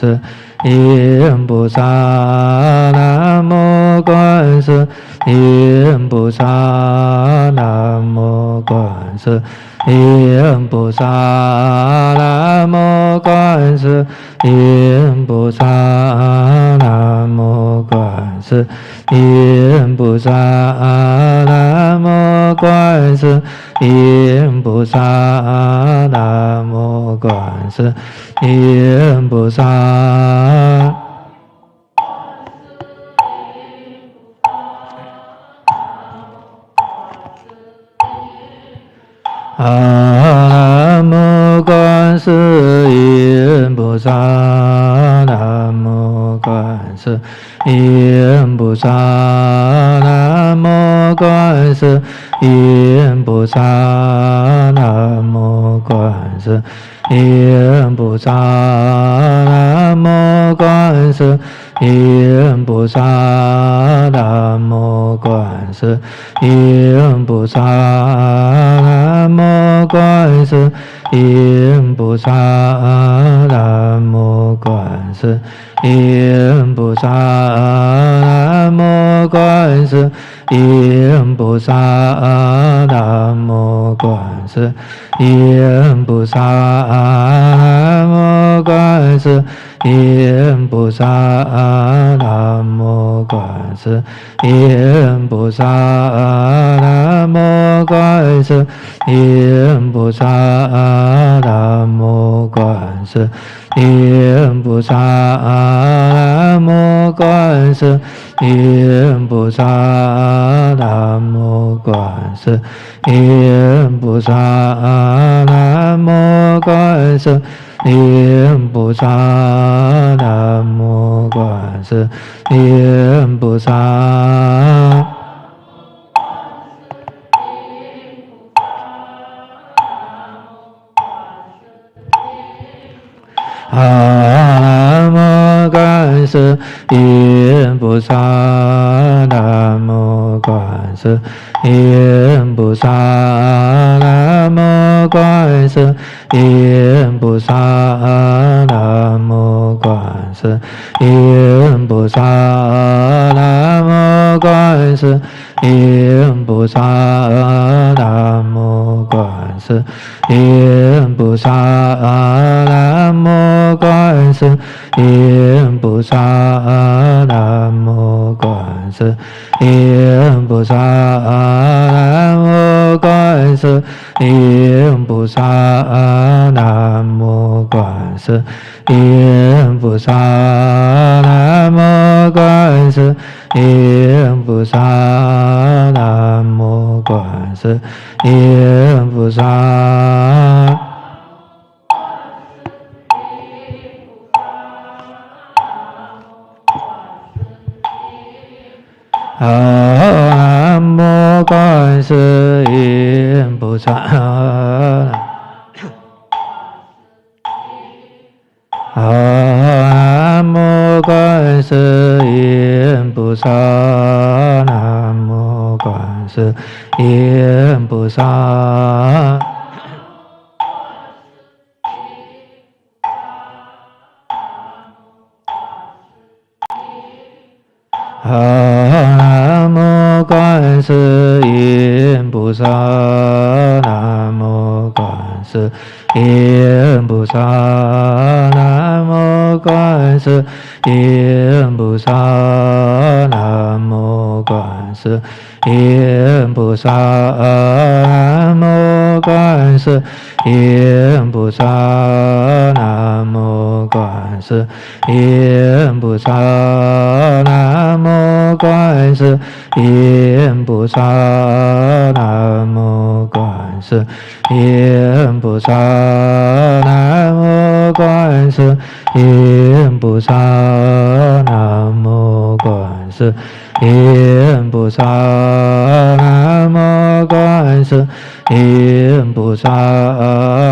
世音菩萨，南无观世音菩萨，南无观世音菩萨，南无观世音菩萨，南无观世音菩萨，南无观世音菩萨，南无观世音菩萨。南无观世音菩萨，南无观世音菩萨，南无观世音菩萨，南无观世音菩萨，南无观世音菩萨，南无观世音菩萨，南无观世音菩萨，南无观世音菩萨，南无观世音菩萨，南无观世音菩萨，南无观世音菩萨，南无观世音菩萨，南无观世音菩萨，南无观世音菩萨，南无观世音菩萨，南无观世音菩萨，南无观世音菩萨，南无观世音菩萨。南无观世音菩萨，南无观世音菩萨，南无观世音菩萨，南无观世音菩萨，南无观世音菩萨，南无观世音菩萨，南无观世音菩萨，南无观世音菩萨，南无观世音菩萨，南无观世音菩萨，南无观世音菩萨，南无观世音菩萨。南无观世音菩萨，南无观世音菩萨，南无观世音菩萨。南无观世音菩萨，南无观世音菩萨，南无观世音菩萨，南无观世音菩萨，南无观世音菩萨，南无观世音菩萨，南无观世音菩萨，南无观世音菩萨，南无观世音菩萨，南无观世音菩萨，南无观世音菩萨，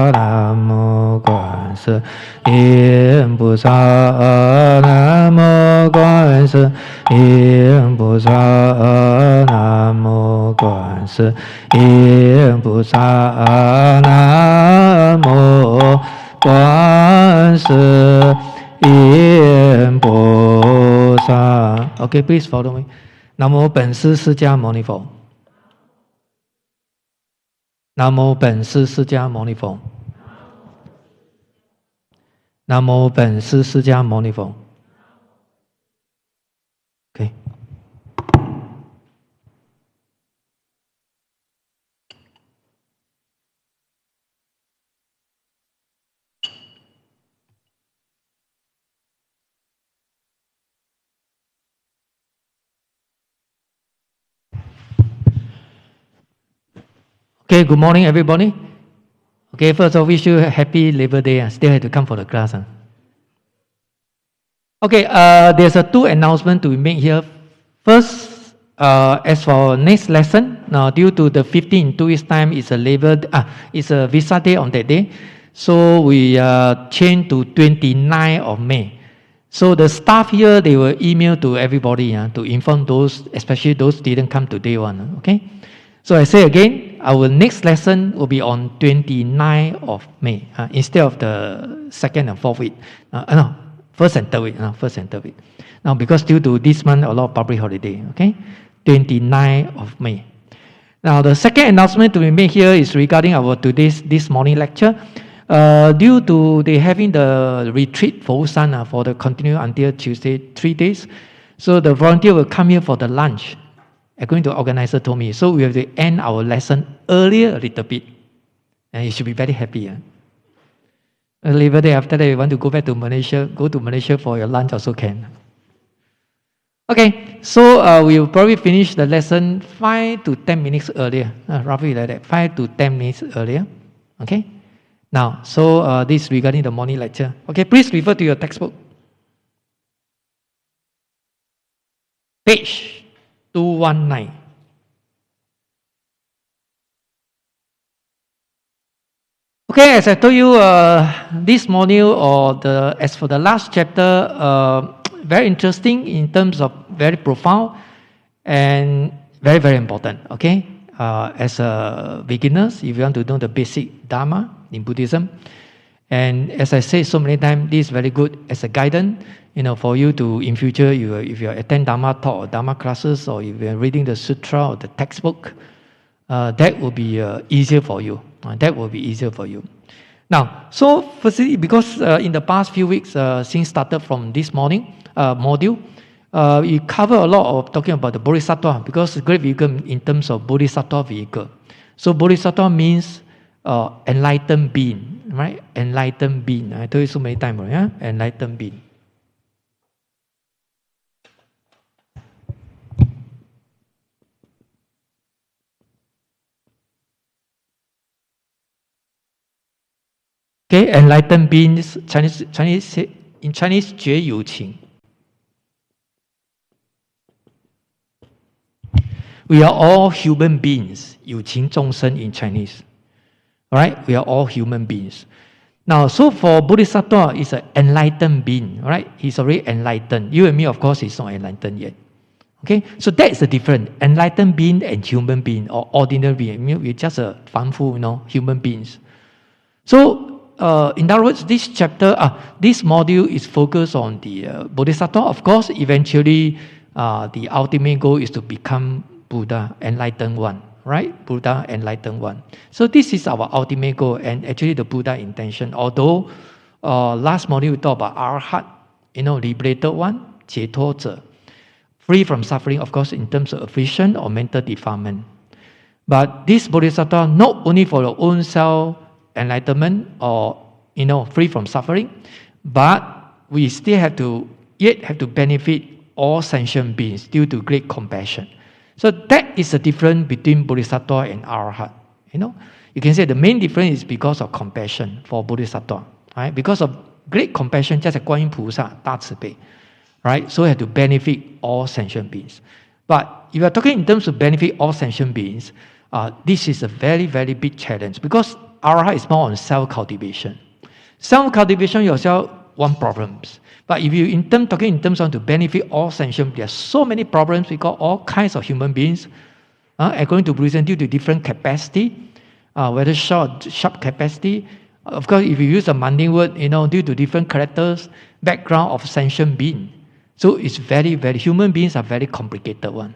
南无观世音菩萨，南无观世音菩萨，南无观世音菩萨，南无观世因菩萨。Okay, please follow me. 南无本师释迦牟尼佛。南无本师释迦牟尼佛。南无本师释迦牟尼佛。Okay. Okay, good morning, everybody. Okay, first I wish you a happy Labor Day. Still have to come for the class. Okay, there's a two announcements to be made here. First, as for next lesson, now due to the 15 in 2 weeks' time is it's a visa day on that day, so we change to 29 of May. So the staff here, they will email to everybody to inform those, especially those didn't come today one. Okay. So I say again, our next lesson will be on 29 of May instead of the second and fourth week. No, first and third week. First and third week. Now, because due to this month, a lot of public holiday. Okay, 29 of May. Now, the second announcement to be made here is regarding our this morning lecture. Due to they having the retreat for Busan for the continue until Tuesday, 3 days. So the volunteer will come here for the lunch. According to the organizer told me, so we have to end our lesson earlier a little bit. And you should be very happy. Later day after that, you want to go back to Malaysia, go to Malaysia for your lunch also can. Okay, so we will probably finish the lesson 5 to 10 minutes earlier. Roughly like that, 5 to 10 minutes earlier. Okay? Now, so this regarding the morning lecture. Okay, please refer to your textbook. Page 219. Okay, as I told you, this module as for the last chapter, very interesting in terms of very profound and very, very important. Okay, as beginners, if you want to know the basic Dharma in Buddhism, and as I say so many times, this is very good as a guidance. For you to, in future, if you attend Dharma talk or Dharma classes, or if you're reading the sutra or the textbook, that will be easier for you. That will be easier for you. Now, so firstly, because in the past few weeks, since started from this morning module, we cover a lot of talking about the Bodhisattva, because it's a great vehicle in terms of Bodhisattva vehicle. So Bodhisattva means enlightened being, right? Enlightened being. I told you so many times, right? Yeah? Enlightened being. Okay, enlightened beings, in Chinese, 觉有情. We are all human beings, 有情众生 in Chinese. Alright, we are all human beings. Now, so for Bodhisattva, is an enlightened being, right? He's already enlightened. You and me, of course, is not enlightened yet. Okay, so that is the difference. Enlightened being and human being, or ordinary being. We're just a 凡夫, human beings. So, in other words, this chapter, this module is focused on the Bodhisattva. Of course, eventually, the ultimate goal is to become Buddha, enlightened one, right? Buddha, enlightened one. So this is our ultimate goal, and actually the Buddha intention. Although last module we talked about Arhat, liberated one, 解脱者, free from suffering, of course, in terms of affliction or mental defilement. But this Bodhisattva, not only for your own self enlightenment or free from suffering, but we still have to benefit all sentient beings due to great compassion. So that is the difference between Bodhisattva and Arhat. You can say the main difference is because of compassion for Bodhisattva, right? Because of great compassion, just like 观音菩萨大慈悲, right? So we have to benefit all sentient beings. But if you are talking in terms of benefit all sentient beings, this is a very, very big challenge, because Arhat is more on self-cultivation. Self-cultivation yourself, one problems. But if you talking in terms of to benefit all sentient, there are so many problems because all kinds of human beings, according to Buddhism, due to different capacity, whether sharp capacity, Of course, if you use a mundane word, due to different characters, background of sentient being. So it's very, very, human beings are very complicated one.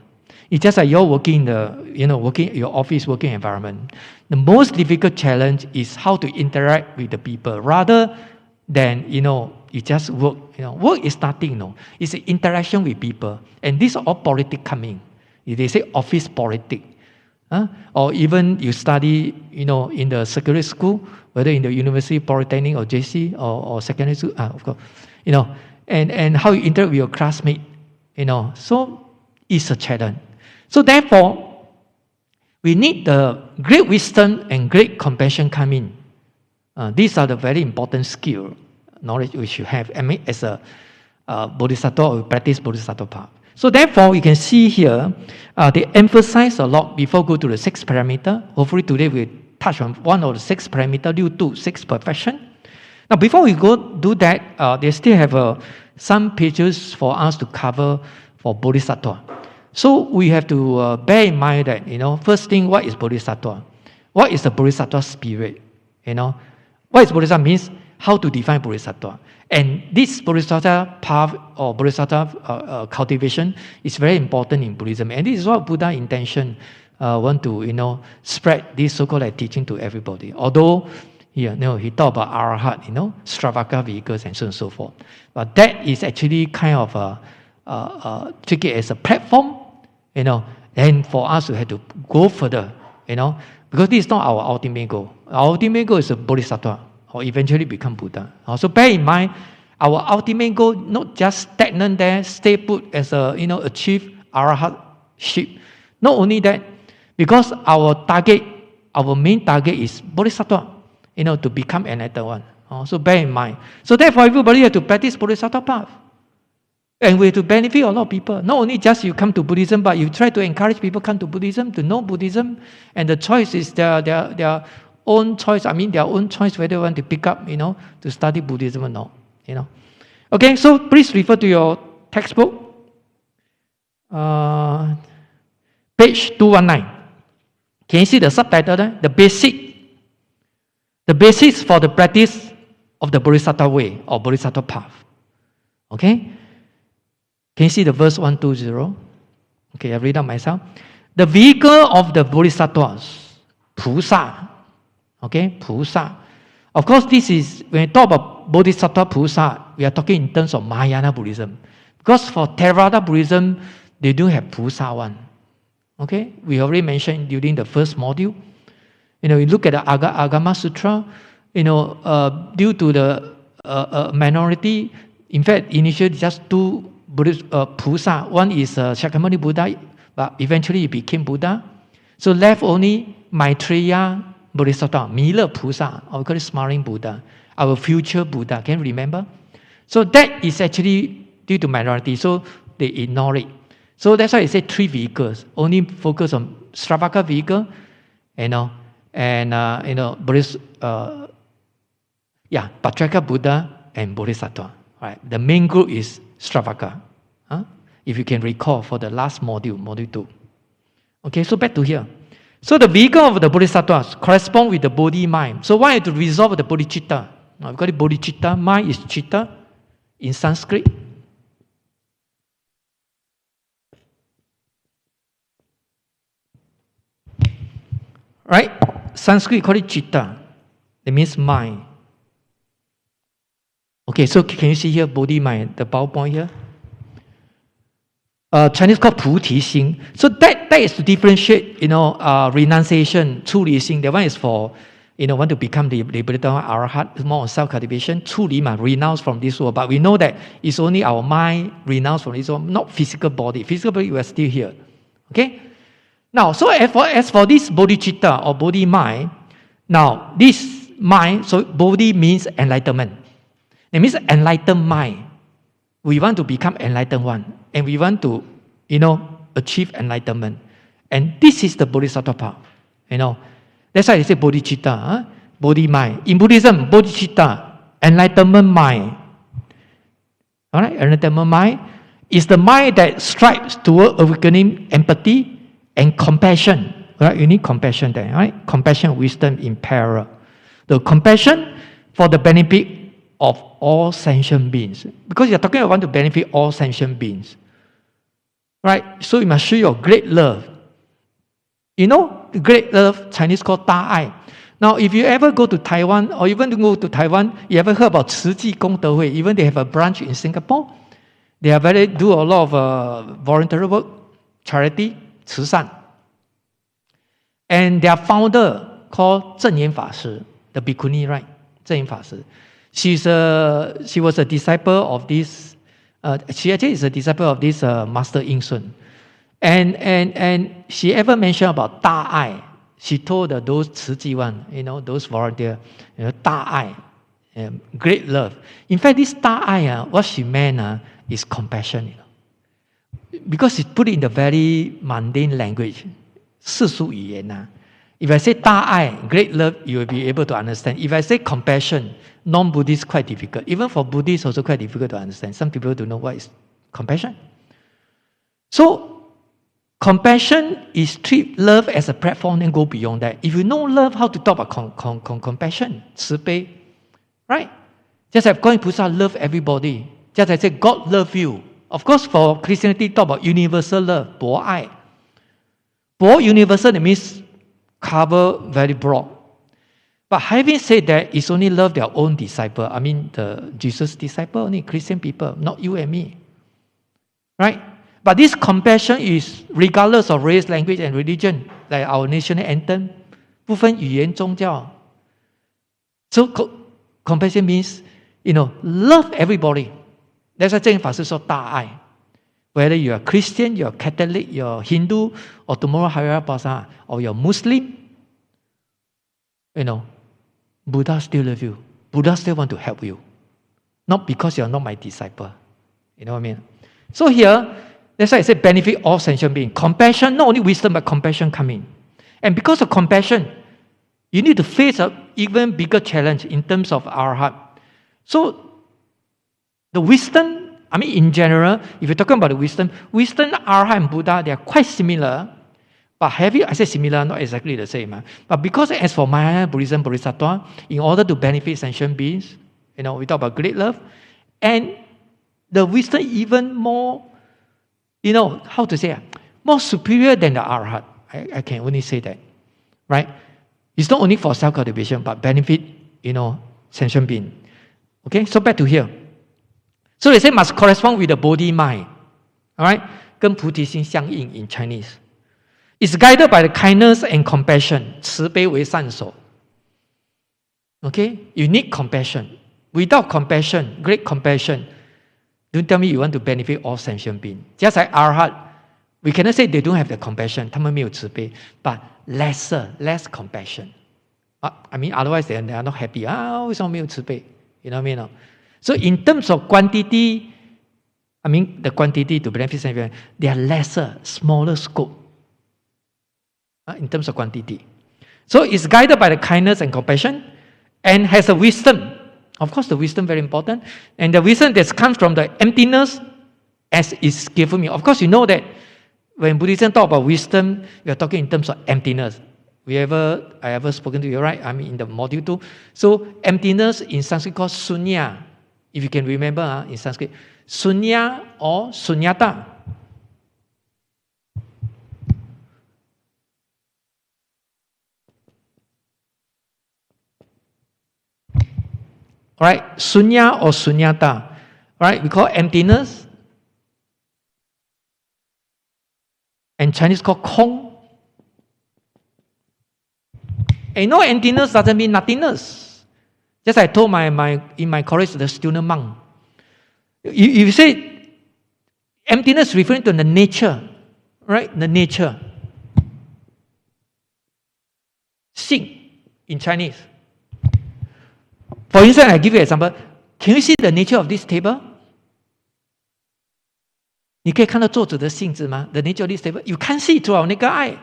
It's just like you're working in working in your office, working environment. The most difficult challenge is how to interact with the people rather than, you just work. Work is nothing, It's an interaction with people. And these are all politics coming. They say office politics. Or even you study, in the secondary school, whether in the university, polytechnic, or JC, or secondary school, of course, and how you interact with your classmate, So it's a challenge. So therefore, we need the great wisdom and great compassion come in. These are the very important skill, knowledge we should have as a bodhisattva or practice bodhisattva path. So therefore, you can see here, they emphasize a lot before go to the 6 parameter. Hopefully today we'll touch on one of the 6 parameter, due to 6 perfection. Now before we go do that, they still have some pages for us to cover for bodhisattva. So we have to bear in mind that, first thing, what is bodhisattva? What is the bodhisattva spirit? What is bodhisattva means, how to define bodhisattva. And this bodhisattva path or bodhisattva cultivation is very important in Buddhism. And this is what Buddha intention want to, spread this so-called teaching to everybody. Although he talked about arahat, stravaka vehicles and so on and so forth. But that is actually kind of take it as a platform, and for us to have to go further, because this is not our ultimate goal. Our ultimate goal is a bodhisattva, or eventually become Buddha. So bear in mind, our ultimate goal, not just stagnant there, stay put as achieve arahatship. Not only that, because our main target is bodhisattva, to become enlightened one. So bear in mind. So therefore, everybody has to practice bodhisattva path. And we have to benefit a lot of people. Not only just you come to Buddhism, but you try to encourage people come to Buddhism, to know Buddhism. And the choice is their own choice. I mean, their own choice whether they want to pick up, to study Buddhism or not. Okay, so please refer to your textbook. Page 219. Can you see the subtitle there? The basics for the practice of the Bodhisattva way or Bodhisattva path. Okay? Can you see the verse 120? Okay, I read out myself. The vehicle of the Bodhisattvas, Pusa. Okay, Pusa. Of course, this is, when we talk about Bodhisattva Pusa, we are talking in terms of Mahayana Buddhism. Because for Theravada Buddhism, they don't have Pusa one. Okay, we already mentioned during the first module. You look at the Agama Sutra, due to the minority, in fact, initially just 2 Buddhist Pusa. One is Shakyamuni Buddha, but eventually he became Buddha. So left only Maitreya Bodhisattva, Mila Pusa, or we call it Smiling Buddha, our future Buddha. Can you remember? So that is actually due to minority, so they ignore it. So that's why I say 3 vehicles. Only focus on Stravaka vehicle, Buddhist, Patraka Buddha and Bodhisattva. Right? The main group is Stravaka. If you can recall for the last module, module 2. Okay, so back to here. So the vehicle of the Bodhisattvas correspond with the Bodhi mind. So why to resolve the Bodhicitta? We've got it Bodhicitta. Mind is chitta in Sanskrit. Right? Sanskrit call it chitta. That means mind. Okay, so can you see here Bodhi mind, the PowerPoint here? Chinese called 菩提心. So that is to differentiate, renunciation, 出离心. That one is for, want to become the liberated arahat, more on self-cultivation. 出离 renounce from this world. But we know that it's only our mind renounce from this world, not physical body. Physical body, we are still here. Okay? Now, so as for this bodhicitta or bodhi mind, now this mind, so bodhi means enlightenment. It means enlightened mind. We want to become enlightened one. And we want to, achieve enlightenment. And this is the bodhisattva path. That's why they say bodhicitta, bodhi mind. In Buddhism, bodhicitta, enlightenment mind. Alright, enlightenment mind is the mind that strives toward awakening empathy and compassion. Right? You need compassion there, right? Compassion and wisdom in parallel. The compassion for the benefit of all sentient beings. Because you're talking about to benefit all sentient beings. Right? So you must show your great love. You know, the great love, Chinese called 大爱. Now, if you ever go to Taiwan, or even to go to Taiwan, you ever heard about 慈济功德会? Even they have a branch in Singapore. They do a lot of voluntary work, charity, 慈善. And their founder called 正言法师, the bhikkhuni, right? 正言法师. She was a disciple of this. She actually is a disciple of this Master Ying Sun. And she ever mentioned about 大爱. She told those 慈济 one, those volunteers, 大爱, great love. In fact, this 大爱, what she meant is compassion. Because she put it in the very mundane language, 世俗语言. If I say 大爱, great love, you will be able to understand. If I say compassion, non-Buddhist quite difficult. Even for Buddhists, also quite difficult to understand. Some people don't know what is compassion. So, compassion is treat love as a platform and go beyond that. If you know love, how to talk about compassion, 慈悲, right? Just like God菩萨love everybody. Just like I say, God love you. Of course, for Christianity, talk about universal love, 博爱. 博 universal, that means cover very broad. But having said that, it's only love their own disciple. I mean, the Jesus disciple, only Christian people, not you and me. Right? But this compassion is regardless of race, language, and religion, like our national anthem, 不分语言宗教. So compassion means, love everybody. That's why 正言法师说大爱. Whether you are Christian, you're Catholic, you're Hindu, or tomorrow Hayarabasa, or you're Muslim, Buddha still love you. Buddha still want to help you. Not because you're not my disciple. You know what I mean? So here, that's why I say benefit all sentient beings. Compassion, not only wisdom, but compassion come in. And because of compassion, you need to face an even bigger challenge in terms of our heart. So, the wisdom, in general, if you're talking about the wisdom, Arhat and Buddha, they are quite similar. But I say similar, not exactly the same. But because as for Mahayana Buddhism, Bodhisattva, in order to benefit sentient beings, we talk about great love, and the wisdom even more, how to say, more superior than the Arhat. I can only say that, right? It's not only for self-cultivation, but benefit, sentient being. Okay, so back to here. So they say must correspond with the Bodhi mind. Alright? 跟菩提心相应 in Chinese. It's guided by the kindness and compassion. 慈悲为善手. Okay? You need compassion. Without compassion, great compassion, don't tell me you want to benefit all sentient beings. Just like Arhat, we cannot say they don't have the compassion. 他们没有慈悲, but less compassion. Otherwise they are not happy. 为什么没有慈悲? You know what I mean? So in terms of quantity, the quantity to benefit sentient beings, they are lesser, smaller scope. In terms of quantity. So it's guided by the kindness and compassion and has a wisdom. Of course, the wisdom very important. And the wisdom that comes from the emptiness as is given me. Of course, you know that when Buddhism talk about wisdom, we are talking in terms of emptiness. I ever spoken to you, right? In the module 2. So emptiness in Sanskrit called sunya. If you can remember in Sanskrit. Sunya or sunyata. Right? Sunya or sunyata. Right? We call emptiness. And Chinese called Kong. And emptiness doesn't mean nothingness. Just I told in my college, the student monk. If you say emptiness referring to the nature, right? The nature. Xing in Chinese. For instance, I give you an example. Can you see the nature of this table? 你可以看到作者的性质吗? The nature of this table. You can't see it through our naked eye.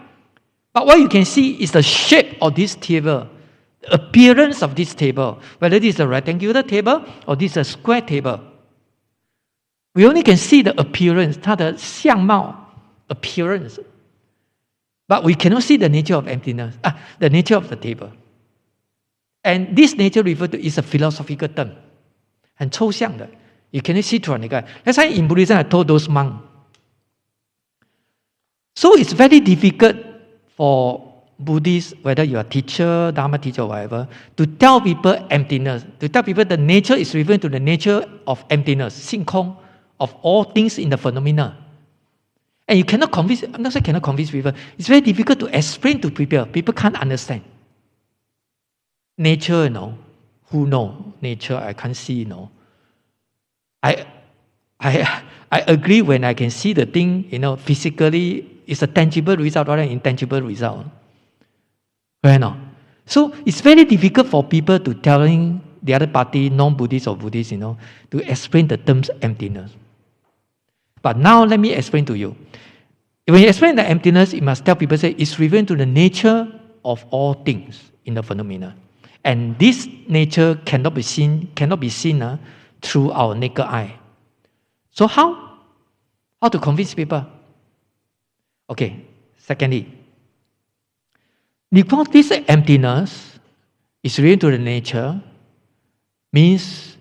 But what you can see is the shape of this table, the appearance of this table, whether this is a rectangular table or this is a square table. We only can see the appearance, 它的相貌, appearance. But we cannot see the nature of emptiness, the nature of the table. And this nature referred to is a philosophical term. 很抽象的 You cannot see through 那个 That's why in Buddhism I told those monks. So it's very difficult for Buddhists, whether you are teacher, Dharma teacher, or whatever, to tell people emptiness. To tell people the nature is referring to the nature of emptiness, 性空, of all things in the phenomena. And you cannot convince, I'm not saying cannot convince people. It's very difficult to explain to people. People can't understand. Nature, you know, who know? Nature, I can't see, you know. I agree when I can see the thing, you know, physically, it's a tangible result rather than intangible result. Right now. So it's very difficult for people to telling the other party, non-Buddhist or Buddhist, you know, to explain the terms emptiness. But now let me explain to you. When you explain the emptiness, you must tell people, say, it's referring to the nature of all things in the phenomena. And this nature cannot be seen through our naked eye. So how? How to convince people? Okay, secondly, because this emptiness is related to the nature, means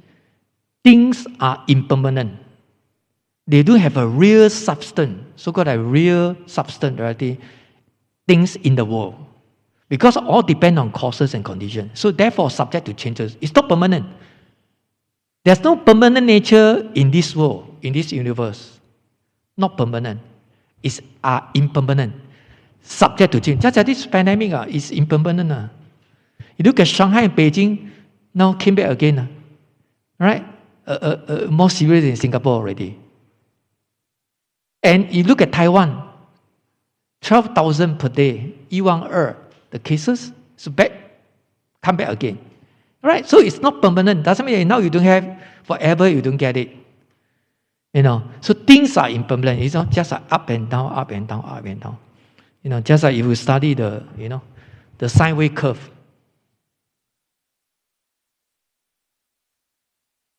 things are impermanent. They don't have a real substance, so-called a real substance, right? Things in the world. Because all depend on causes and conditions. So therefore, subject to changes. It's not permanent. There's no permanent nature in this world, in this universe. Not permanent. It's impermanent. Subject to change. Just like this pandemic is impermanent. You look at Shanghai and Beijing, now came back again. Right? More serious in Singapore already. And you look at Taiwan, 12,000 per day, 112, the cases, so back, come back again. Right? So it's not permanent. Doesn't mean now you don't have, forever you don't get it. You know, so things are impermanent. It's not just up and down, up and down, up and down. You know, just like if you study the, you know, the sine wave curve.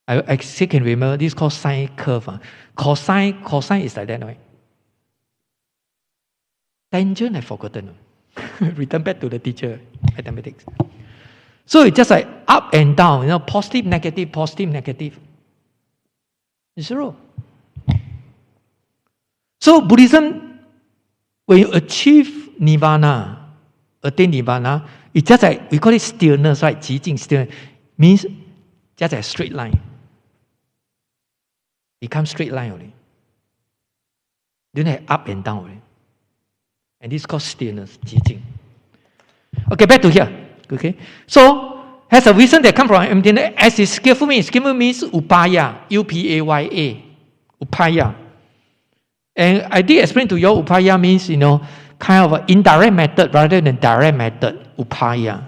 I still can remember, this is called sine curve. Cosine is like that, right? Tangent, I've forgotten. Return back to the teacher, mathematics. So it's just like up and down, you know, positive, negative, positive, negative. Zero. So Buddhism, when you achieve nirvana, attain nirvana, it's just like, we call it stillness, right? 寂静 stillness, means just a straight line. Become straight line only. Don't have up and down only. And this is called stillness, 寂静. Okay, back to here. Okay, so has a reason that come from emptiness. As is skillful means. Skillful means upaya, upaya, upaya. And I did explain to you, upaya means, you know, kind of an indirect method rather than direct method, upaya.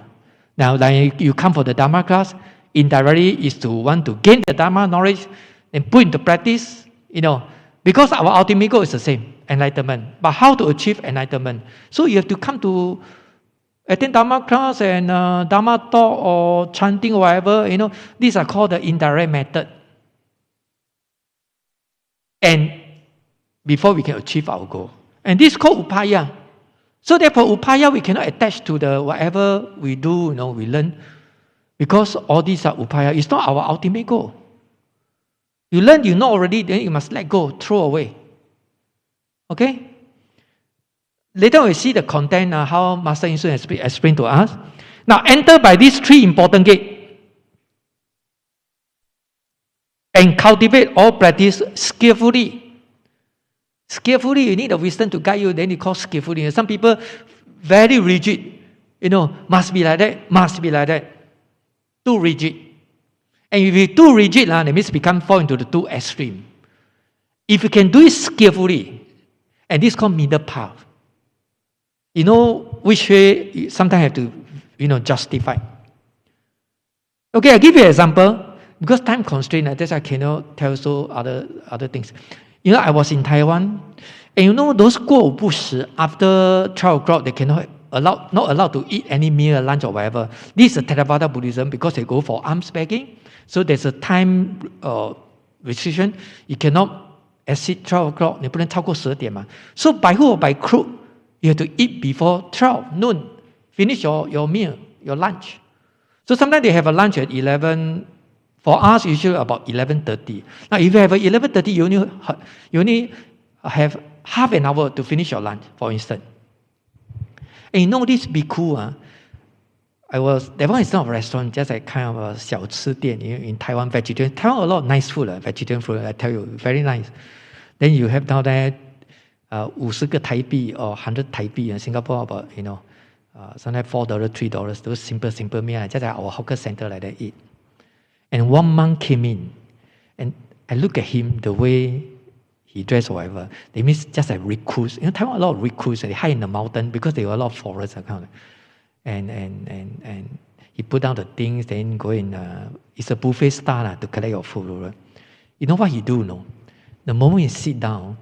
Now, like you come for the Dharma class, indirectly is to want to gain the Dharma knowledge and put into practice, you know, because our ultimate goal is the same, enlightenment. But how to achieve enlightenment? So you have to come to attend Dharma class and Dharma talk or chanting or whatever, you know, these are called the indirect method. And before we can achieve our goal. And this is called upaya. So therefore, upaya we cannot attach to the whatever we do, you know, we learn. Because all these are upaya. It's not our ultimate goal. You learn, you know already, then you must let go, throw away. Okay? Later we see the content, how Master Yin Sun has explained to us. Now enter by these three important gates. And cultivate all practice skillfully. Skillfully, you need the wisdom to guide you, then you call skillfully. Some people, very rigid. You know, must be like that, must be like that. Too rigid. And if you're too rigid, that means fall into the too extreme. If you can do it skillfully, and this is called middle path. You know which way you sometimes have to, you know, justify. Okay, I'll give you an example. Because time constraint, that's why I cannot tell so other things. You know, I was in Taiwan, and you know those 过午不食, after 12 o'clock, they not allowed to eat any meal, lunch or whatever. This is a Theravada Buddhism because they go for alms begging. So there's a time restriction. You cannot exceed 12 o'clock. 你不能超过12点嘛. So by hook or by crook, you have to eat before 12 noon. Finish your meal, your lunch. So sometimes they have a lunch at 11. For us, usually about 11:30. Now, if you have a 11:30, you only have half an hour to finish your lunch, for instance. And you know this be cool. That one is not a restaurant, just a kind of a 小吃店 in Taiwan, vegetarian. Taiwan a lot of nice food, vegetarian food, I tell you, very nice. Then you have down there 50个台币 or 100 台币. In Singapore, about, sometimes $4, $3, those simple meal, just like our hawker center like that eat. And one monk came in, and I look at him, the way he dressed or whatever. They mean just like recluse. Taiwan a lot of recluse, they hide in the mountain because there were a lot of forests. And he put down the things, then go in. It's a buffet style to collect your food. Right? You know what he do? No, the moment he sit down,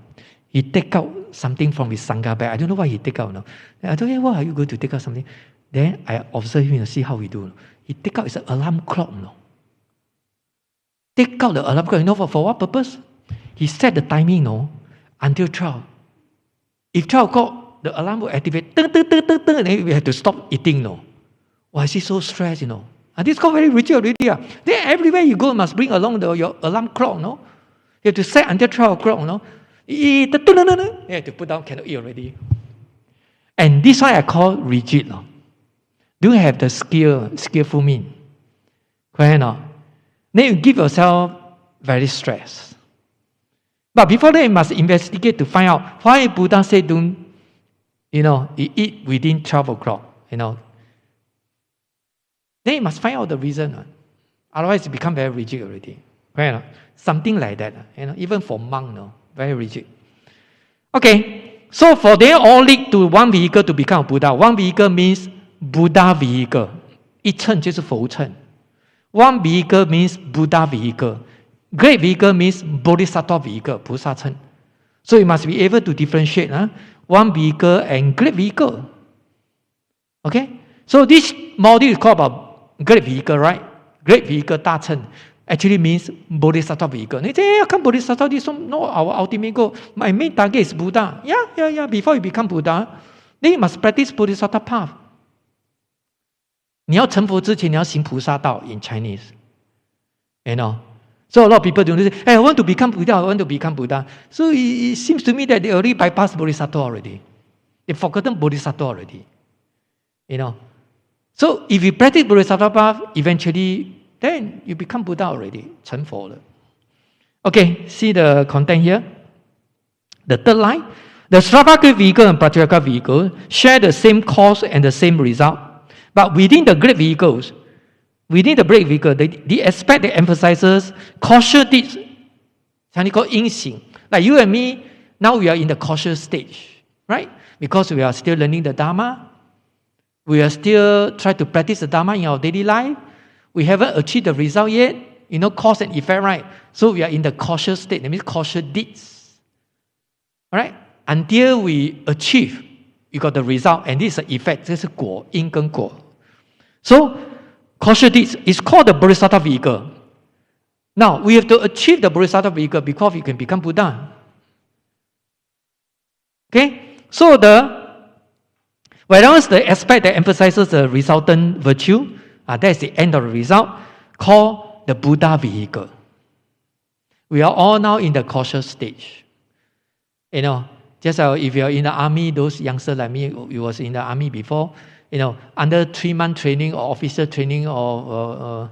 he take out something from his sangha bag. I don't know what he take out. No, I don't know, what are you going to take out something? Then I observe him and see how he do. No? He take out his alarm clock. No, take out the alarm clock. You know for what purpose? He set the timing. No, until 12. If 12 o'clock, the alarm will activate. Then we have to stop eating. No, why is he so stressed? And this is called very rigid already. Then everywhere you go, must bring along your alarm clock. No, you have to set until 12 o'clock. No. You have to put down, cannot eat already. And this one I call rigid. No? Do you have the skillful mean? Correct or Then you give yourself very stressed. But before that, you must investigate to find out why Buddha said don't, you eat within 12 o'clock. Then you must find out the reason. Otherwise, it becomes very rigid already. Correct? Something like that. Even for monk, very rigid. Okay, so for them all lead to one vehicle to become a Buddha. One vehicle means Buddha vehicle. 一乘就是佛乘. One vehicle means Buddha vehicle. Great vehicle means Bodhisattva vehicle, 菩萨乘. So you must be able to differentiate one vehicle and great vehicle. Okay, so this module is called about great vehicle, right? Great vehicle, 大乘. Actually means Bodhisattva vehicle. They say, how come Bodhisattva is not our ultimate goal? My main target is Buddha. Yeah. Before you become Buddha, then you must practice Bodhisattva path. 你要成佛之前，你要行菩萨道 in Chinese. So a lot of people don't say, hey, I want to become Buddha. So it seems to me that they already bypassed Bodhisattva already. They've forgotten Bodhisattva already. So if you practice Bodhisattva path, eventually, then you become Buddha already. 成佛了. Okay, see the content here. The third line. The Sravaka vehicle and Pratyeka vehicle share the same cause and the same result. But within the great vehicles, within the great vehicle, the aspect that emphasizes cautious deeds, something called 因行. Like you and me, now we are in the cautious stage, right? Because we are still learning the Dharma. We are still trying to practice the Dharma in our daily life. We haven't achieved the result yet. Cause and effect, right? So we are in the cautious state. That means cautious deeds. All right? Until we achieve, you got the result. And this is the effect. This is 果, 因跟果. So, cautious deeds is called the Bodhisattva vehicle. Now, we have to achieve the Bodhisattva vehicle before we can become Buddha. Okay? So, whereas the aspect that emphasizes the resultant virtue, that is the end of the result, called the Buddha vehicle. We are all now in the cautious stage. Just if you are in the army, those youngsters like me, you was in the army before, under 3-month training or officer training or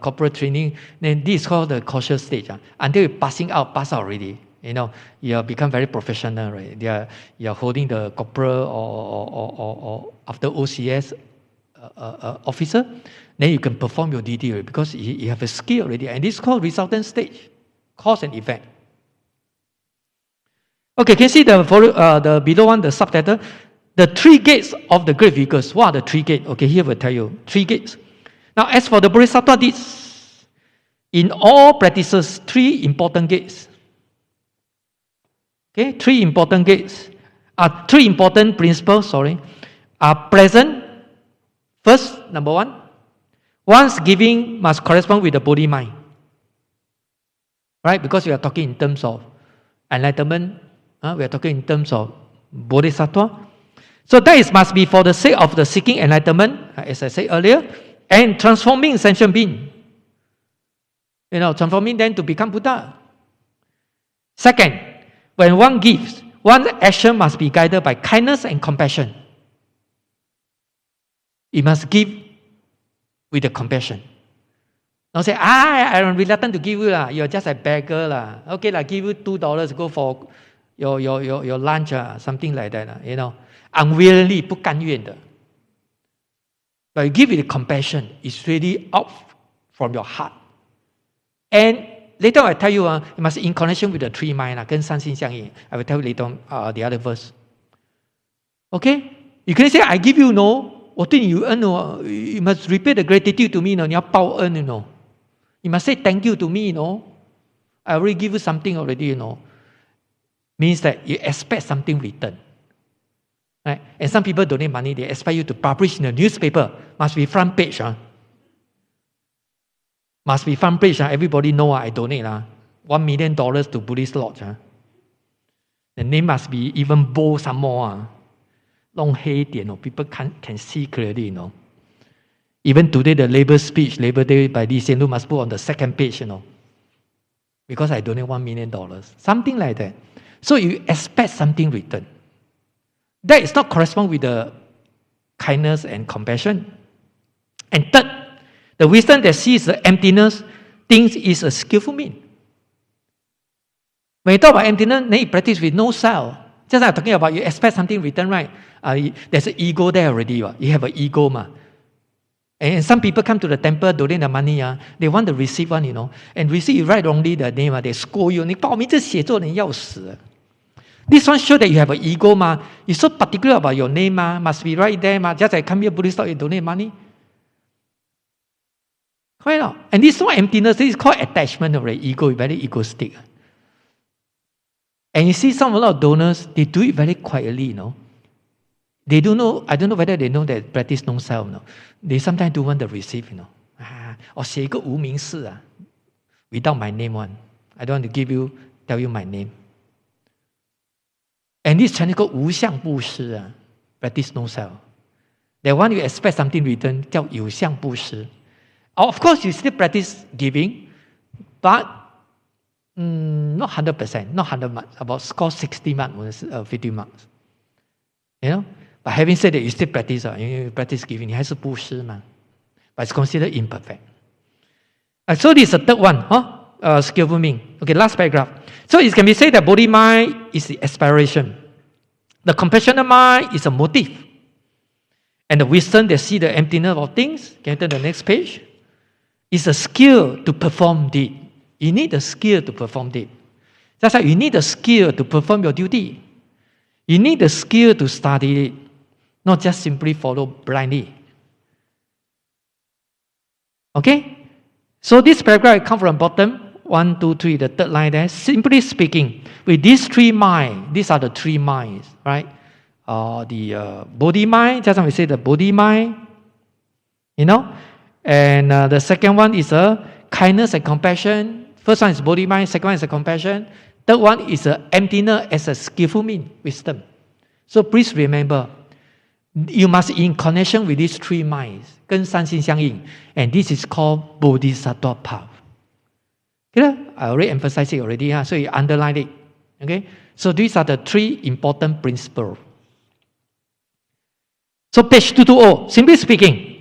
corporate training, then this is called the cautious stage. Until you pass out already. You have become very professional, right? You are holding the corporal or after OCS officer, then you can perform your duty already because you have a skill already. And this is called resultant stage, cause and effect. Okay, can you see the below one, the subtitle? The 3 gates of the great vehicles. What are the 3 gates? Okay, here we'll tell you. 3 gates. Now, as for the Bodhisattva deeds, in all practices, 3 important gates. Okay, 3 important gates. 3 important principles, are present. First, number 1, one's giving must correspond with the Bodhi mind. Right? Because we are talking in terms of enlightenment. We are talking in terms of Bodhisattva. So that must be for the sake of the seeking enlightenment, as I said earlier. and transforming sentient being. Transforming them to become Buddha. Second, when one gives, one's action must be guided by kindness and compassion. You must give with the compassion. Don't say, I'm reluctant to give you. You're just a beggar. Okay, give you $2, go for your lunch, something like that. Unwillingly, 不甘愿的. But you give with compassion. It's really out from your heart. And later I tell you, you must in connection with the three minds, 跟三心相应. I will tell you later on the other verse. Okay? You can say, I give you, no. 我对你有恩, you must repay the gratitude to me, 你要报恩, You must say thank you to me, I already give you something already, Means that you expect something return. Right? And some people donate money, they expect you to publish in the newspaper. Must be front page. Must be front page. Everybody know I donate $1 million to Buddhist lodge. The name must be even bold some more. Long hair, people can see clearly. Even today, the Labor speech, Labor Day by Lee Hsien Loong must put on the second page. Because I donate $1 million. Something like that. So you expect something return. That is not correspond with the kindness and compassion. And third, the wisdom that sees the emptiness thinks is a skillful mean. When you talk about emptiness, then you practice with no self. Just like I'm talking about, you expect something return, right? There's an ego there already. You have an ego. And some people come to the temple, donate the money. They want to receive one, and receive, you write wrongly the name, they scold you. 你把我名字写错，你要死。This one shows that you have an ego. You're so particular about your name. Must be right there. Just like come here, Buddhist, you donate money. And this is not emptiness. This is called attachment of the ego. Very egoistic. And you see some a lot of donors, they do it very quietly. They don't know. I don't know whether they know that practice no self. They sometimes do want to receive. Or 写一个无名氏 without my name one. I don't want to tell you my name. And this Chinese called 无相布施 practice no self. That one you expect something return 叫有相布施. Of course, you still practice giving, but not 100%, not 100 marks, about score 60 marks, 50 marks. But having said that, you still practice, you practice giving, 你还是布施嘛. But it's considered imperfect. So this is the third one, skillful mean. Okay, last paragraph. So it can be said that body mind is the aspiration. The compassionate mind is a motive. And the wisdom that see the emptiness of things, can you turn to the next page? Is a skill to perform deed. You need a skill to perform deed. That's why you need a skill to perform your duty. You need a skill to study it, not just simply follow blindly. Okay? So this paragraph comes from bottom, 1, 2, 3, the third line there. Simply speaking, with these three minds, these are the three minds, right? The body mind, just like we say the body mind, and the second one is kindness and compassion. First one is body mind, second one is compassion. Third one is emptiness as a skillful mean, wisdom. So please remember, you must in connection with these three minds, 跟三心相应, and this is called Bodhisattva path. I already emphasized it already, so you underline it. Okay? So these are the three important principles. So page 220, simply speaking.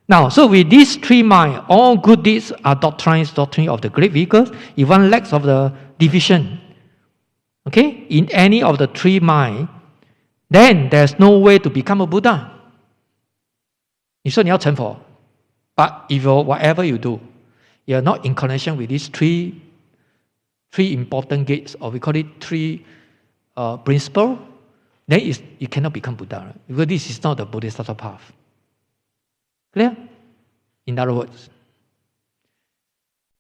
Now, so with these three minds, all good deeds are doctrine of the great vehicles. If one lacks of the division, okay, in any of the three minds, then there's no way to become a Buddha. 你说你要成佛, but if whatever you do, you're not in connection with these three important gates, or we call it three principles, then you cannot become Buddha. Right? Because this is not the Bodhisattva path. Clear? In other words.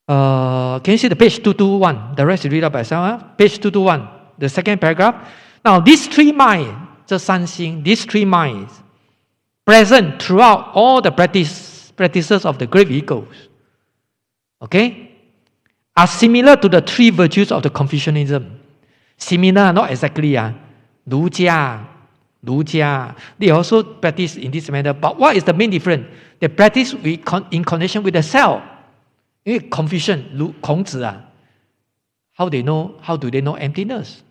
Can you see the page 221? The rest you read up by yourself. Page 221, the second paragraph. Now, these three minds, 这三心, these three minds, present throughout all the practices of the great vehicles, okay, are similar to the three virtues of the Confucianism. Similar, not exactly. 儒家, Luja, they also practice in this manner. But what is the main difference? They practice in connection with the self. Confusion, 孔子 how do they know emptiness?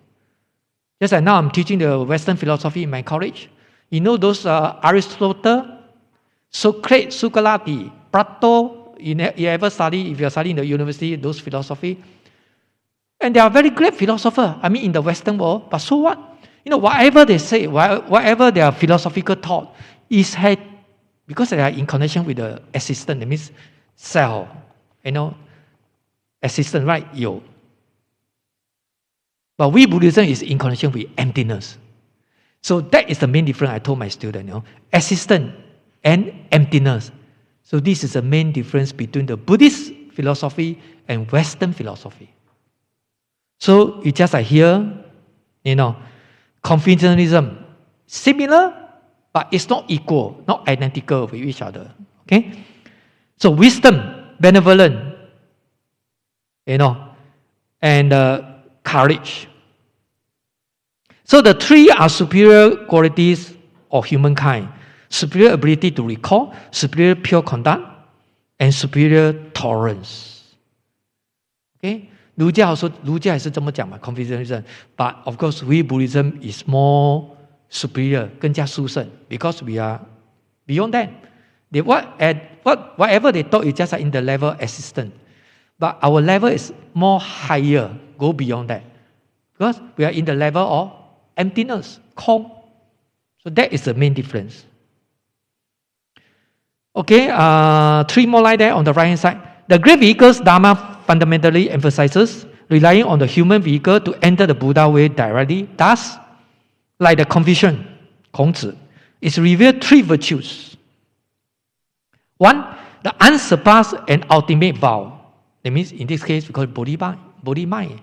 Just like now I'm teaching the Western philosophy in my college. You know those Aristotle, Socrates, Plato, you ever study, if you're studying in the university, those philosophy. And they are very great philosophers, in the Western world, but so what? Whatever they say, whatever their philosophical thought is because they are in connection with the existence, that means self, existence, right? Yo. But we Buddhism is in connection with emptiness. So that is the main difference I told my student, existence and emptiness. So this is the main difference between the Buddhist philosophy and Western philosophy. So it's just like here, Confucianism, similar, but it's not equal, not identical with each other. Okay? So wisdom, benevolence, and courage. So the three are superior qualities of humankind. Superior ability to recall, superior pure conduct, and superior tolerance. Okay? 儒家也是这么讲嘛 Confucianism. But of course, we Buddhism is more superior, 更加殊胜 because we are beyond that. Whatever they taught is just in the level of existence. But our level is more higher, go beyond that. Because we are in the level of emptiness, calm. So that is the main difference. Okay, three more like that on the right hand side. The great vehicles Dharma fundamentally emphasizes relying on the human vehicle to enter the Buddha way directly. Thus, like the Confucian, 孔子, is revealed three virtues. One, the unsurpassed and ultimate vow. That means in this case we call it Bodhi mind.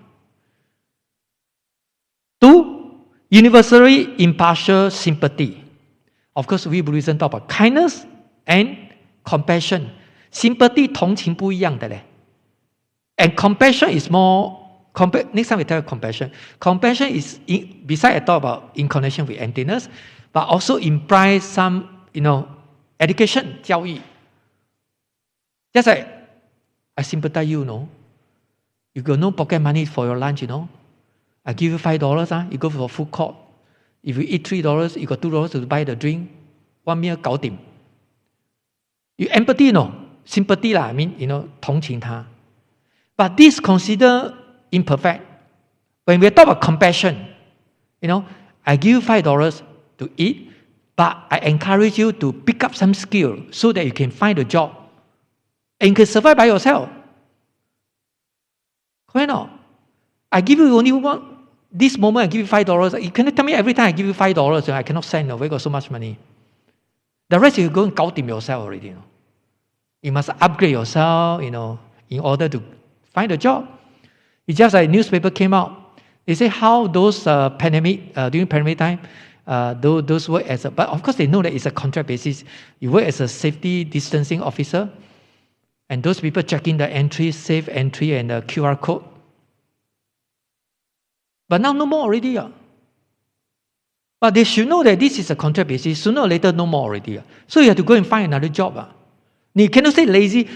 Two, universally impartial sympathy. Of course, we Buddhism talk about kindness and compassion. Sympathy 同情不一样的嘞。And compassion is more, next time we tell you compassion. Compassion is, besides I talk about in connection with emptiness, but also implies some, education, 教育. Just like, I sympathize you, You got no pocket money for your lunch, I give you $5, you go for food court. If you eat $3, you got $2 to buy the drink. 1 meal 搞定. You empathy, sympathy 啦, 同情他. But this considered imperfect. When we talk about compassion, I give you $5 to eat, but I encourage you to pick up some skill so that you can find a job and you can survive by yourself. Correct or not? I give you only this moment I give you $5. You cannot tell me every time I give you $5, I cannot send, where got so much money. The rest you go and 搞定 yourself already. You must upgrade yourself, in order to find a job. It's just like newspaper came out. They say how those during pandemic time, those work as but of course they know that it's a contract basis. You work as a safety distancing officer, and those people checking the entry, safe entry, and the QR code. But now no more already. But they should know that this is a contract basis. Sooner or later, no more already. So you have to go and find another job. You cannot say lazy.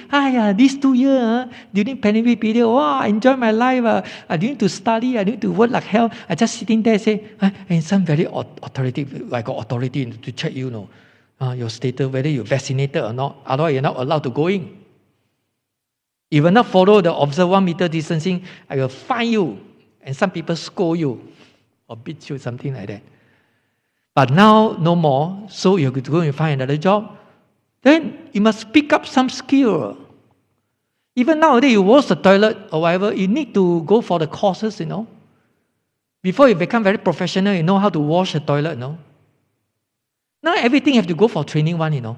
These 2 years, during pandemic period, I enjoy my life. I need to study. I need to work like hell. I just sitting there say, and some very authoritative, I got authority to check your status, whether you're vaccinated or not. Otherwise, you're not allowed to go in. If you not follow the observe 1 meter distancing, I will fine you. And some people scold you or beat you, something like that. But now, no more. So you have to go and find another job. Then you must pick up some skill. Even nowadays, you wash the toilet or whatever, you need to go for the courses, Before you become very professional, you know how to wash the toilet, Now everything you have to go for training one,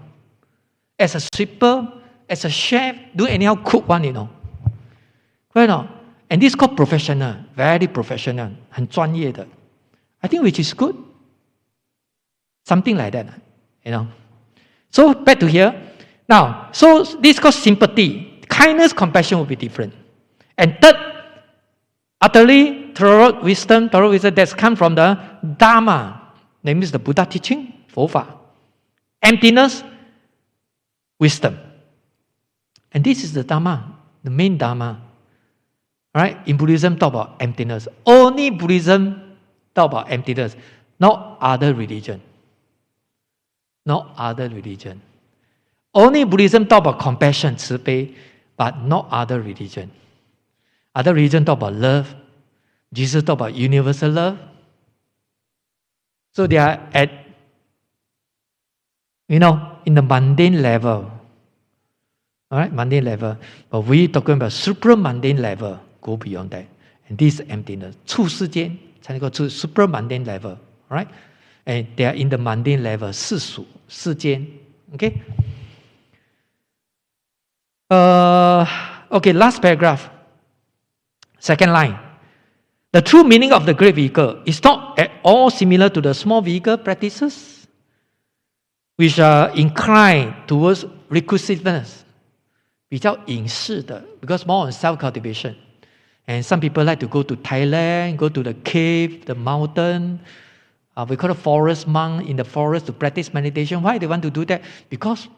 As a sweeper, as a chef, do anyhow cook one, Right now. And this is called professional, very professional, 很专业的. I think which is good. Something like that, So back to here. Now, so this is called sympathy. Kindness, compassion will be different. And third, utterly thorough wisdom that's come from the Dharma. namely the Buddha teaching, 佛法. Emptiness, wisdom. And this is the Dharma, the main Dharma. Right? In Buddhism, talk about emptiness. Only Buddhism talk about emptiness. No other religion. No other religion. Only Buddhism talk about compassion, 慈悲, but no other religion. Other religion talk about love. Jesus talk about universal love. So they are at, in the mundane level. Alright, mundane level. But we talking about supra-mundane level. Go beyond that. And this emptiness. 处世间才能够处 supra-mundane level. Alright? And they are in the mundane level. 世俗, 世间. Okay? Okay, last paragraph. Second line. The true meaning of the great vehicle is not at all similar to the small vehicle practices, which are inclined towards reclusiveness. 比较隐士的, because more on self-cultivation. And some people like to go to Thailand, go to the cave, the mountain. We call it forest monk in the forest to practice meditation. Why they want to do that? Because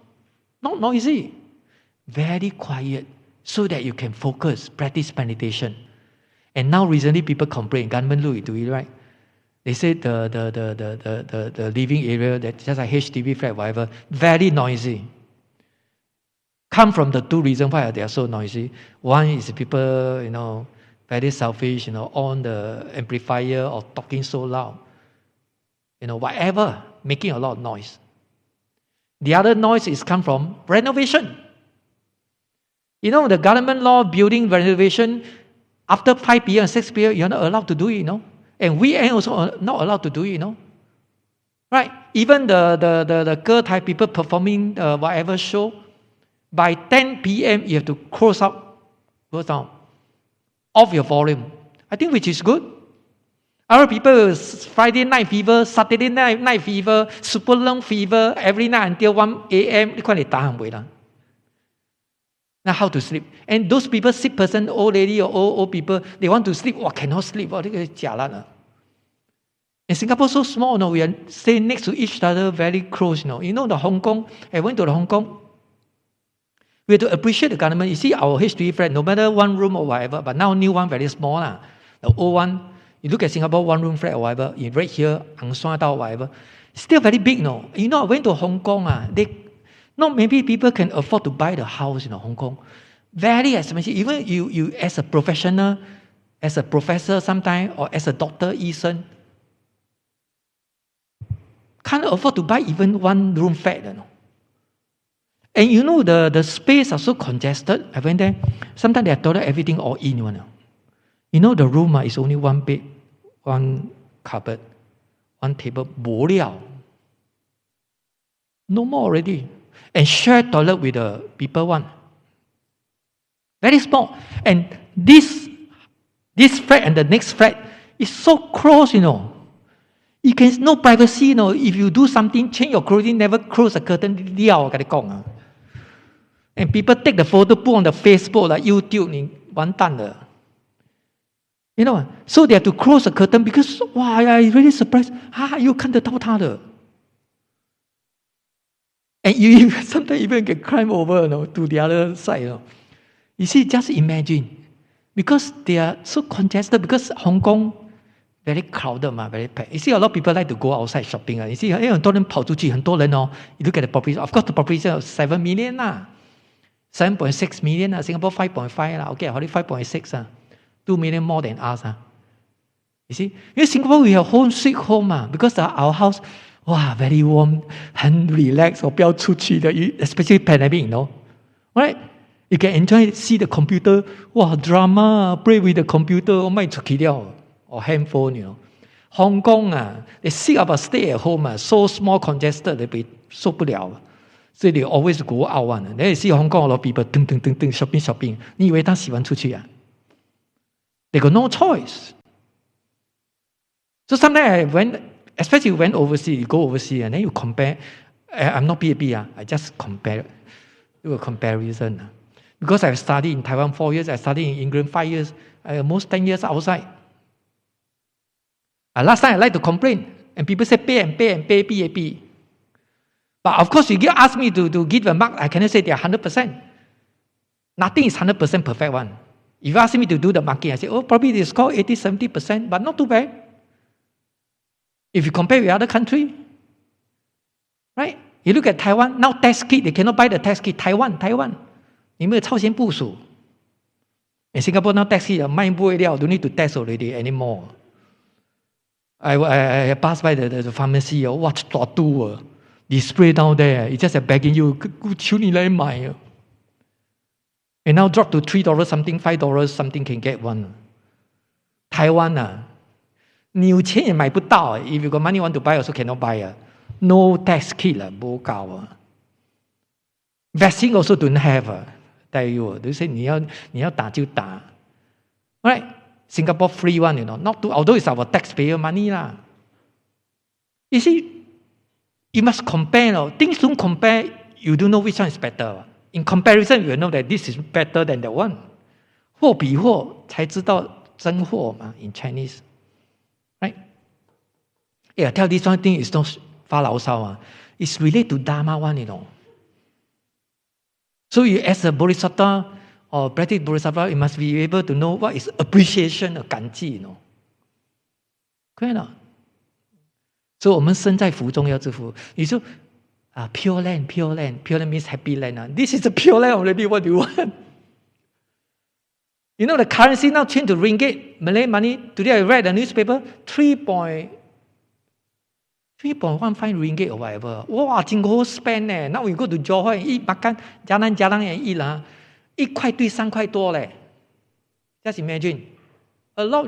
not noisy. Very quiet, so that you can focus, practice meditation. And now recently people complain, government look into it, right? They say the living area, that just like HDB flat, whatever, very noisy. Come from the two reasons why they are so noisy. One is people, very selfish, on the amplifier or talking so loud. Whatever, making a lot of noise. The other noise is come from renovation. The government law building renovation, after 5 p.m. and 6 p.m., you're not allowed to do it, And we are also not allowed to do it, Right? Even the girl type people performing whatever show, by 10 p.m. you have to close down, off your volume. I think which is good. Other people, Friday night fever, Saturday night fever, super long fever, every night until 1 a.m. Now how to sleep? And those people, sick person, old lady or old people, they want to sleep. Cannot sleep. And Singapore so small, we are staying next to each other, very close. The Hong Kong, I went to the Hong Kong. We have to appreciate the government. You see our HDB flat, no matter one room or whatever, but now new one very small. The old one, you look at Singapore one room flat or whatever, right here, Ang Suan Dao, whatever, still very big. I went to Hong Kong. Not many people can afford to buy the house in Hong Kong. Very expensive. Even you as a professional, as a professor sometime, or as a doctor, Eason, can't afford to buy even one room flat. And the space are so congested. I went there. Sometimes they have toilet everything all in. The room is only one bed, one cupboard, one table. 无聊. No more already. And share toilet with the people one. Very small. And this flat and the next flat is so close, You can no privacy, If you do something, change your clothing, never close the curtain, and people take the photo, put on the Facebook, like YouTube, 完蛋了. So they have to close the curtain because, I really surprised. 又看得到他的. And you sometimes even can climb over to the other side. You see, just imagine. Because they are so congested, because Hong Kong, very crowded, very packed. You see, a lot of people like to go outside shopping. You see, 很多人跑出去, 很多人, you look at the population. Of course, the population is 7 million. 7.6 million. Singapore 5.5. Okay, only 5.6. 2 million more than us. You see, in Singapore, we have home sweet home. Because our house, very warm, 很 relaxed, 我不要出去的, especially pandemic, Right? You can enjoy, see the computer, drama, play with the computer, or handphone, Hong Kong, they sick about stay at home, so small, congested, they 受不了. So they always go out one. Then you see Hong Kong, a lot of people, shopping. 你以为他喜欢出去? They got no choice. So sometimes especially when overseas, you go overseas and then you compare. I'm not PAP, I just compare, do a comparison. Because I've studied in Taiwan 4 years, I studied in England 5 years, almost 10 years outside. Last time I like to complain. And people say pay and pay and pay, PAP. But of course, you ask me to give a mark, I cannot say they are 100%. Nothing is 100% perfect one. If you ask me to do the marking, I say, oh, probably they score 80, 70%, but not too bad. If you compare with other country, right? You look at Taiwan, now test kit, they cannot buy the test kit. Taiwan. 你没有超前部署. In Singapore now test kit, 卖不会了, don't need to test already anymore. I passed by the pharmacy, what to display down there, it's just begging you, 求你来买. And now drop to $3 something, $5 something can get one. Taiwan, 你有钱也买不到. If you got money want to buy, also cannot buy. No test kit, 没搞. Vaccine also don't have. Tell you, they say 你要打就打. Right? Singapore free one, not to, although it's our taxpayer money lah. You see, you must compare. Things don't compare, you don't know which one is better. In comparison, you will know that this is better than that one. 货比货才知道真货嘛 in Chinese. Right? Yeah, I tell this one thing is not 发牢骚. It's related to Dharma one, So you as a Bodhisattva or practice Bodhisattva, you must be able to know what is appreciation or 感激, Correct not? So 我们身在福中要知福. You say, pure land means happy land. This is a pure land already, what do you want? You know the currency now changed to ringgit, Malay money. Today I read the newspaper, 3.15 ringgit or whatever. Wow, 真好 spend. Now we go to Johor and eat, makan, jalan and eat. 1块对3块多 Just imagine. A lot,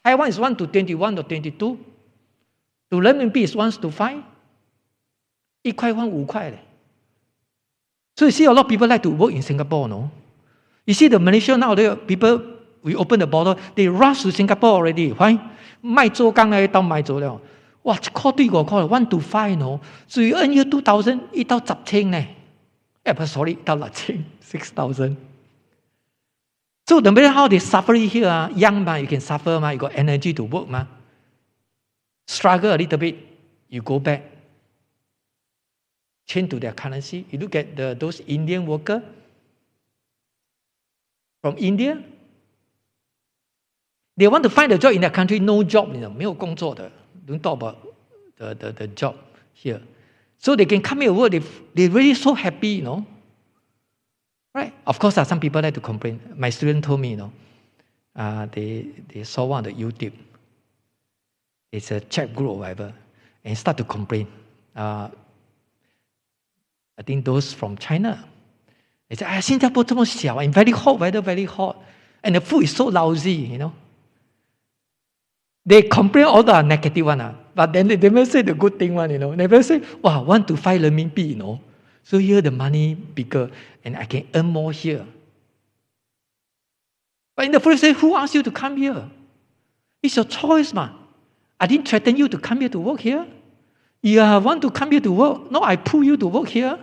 Taiwan is 1 to 21 or 22. To renminbi is 1 to 5. 1块换5块 So you see a lot of people like to work in Singapore, no? You see the Malaysia now, people, we open the border, they rush to Singapore already. Why? 卖做工的到买走了. Wow, 1块对5块 1 to 5, no? So you earn here 2,000, 1到10千 sorry, 到6,000, So no matter how they suffer here, young you can suffer, you got energy to work. Struggle a little bit, you go back. Change to their currency. You look at those Indian workers from India. They want to find a job in their country, no job, 没有工作的. Don't talk about the job here. So they can come here and work. They're really so happy, Right? Of course, some people like to complain. My student told me, they saw one on the YouTube. It's a chat group or whatever, and start to complain. I think those from China. They say, 新加坡这么小 and very hot, weather very hot, and the food is so lousy, They complain all the negative one, but then they never say the good thing one, They never say, wow, 1 to 5 renminbi, So here the money bigger, and I can earn more here. But in the first place, who asked you to come here? It's your choice, I didn't threaten you to come here to work here. You want to come here to work. No, I pull you to work here.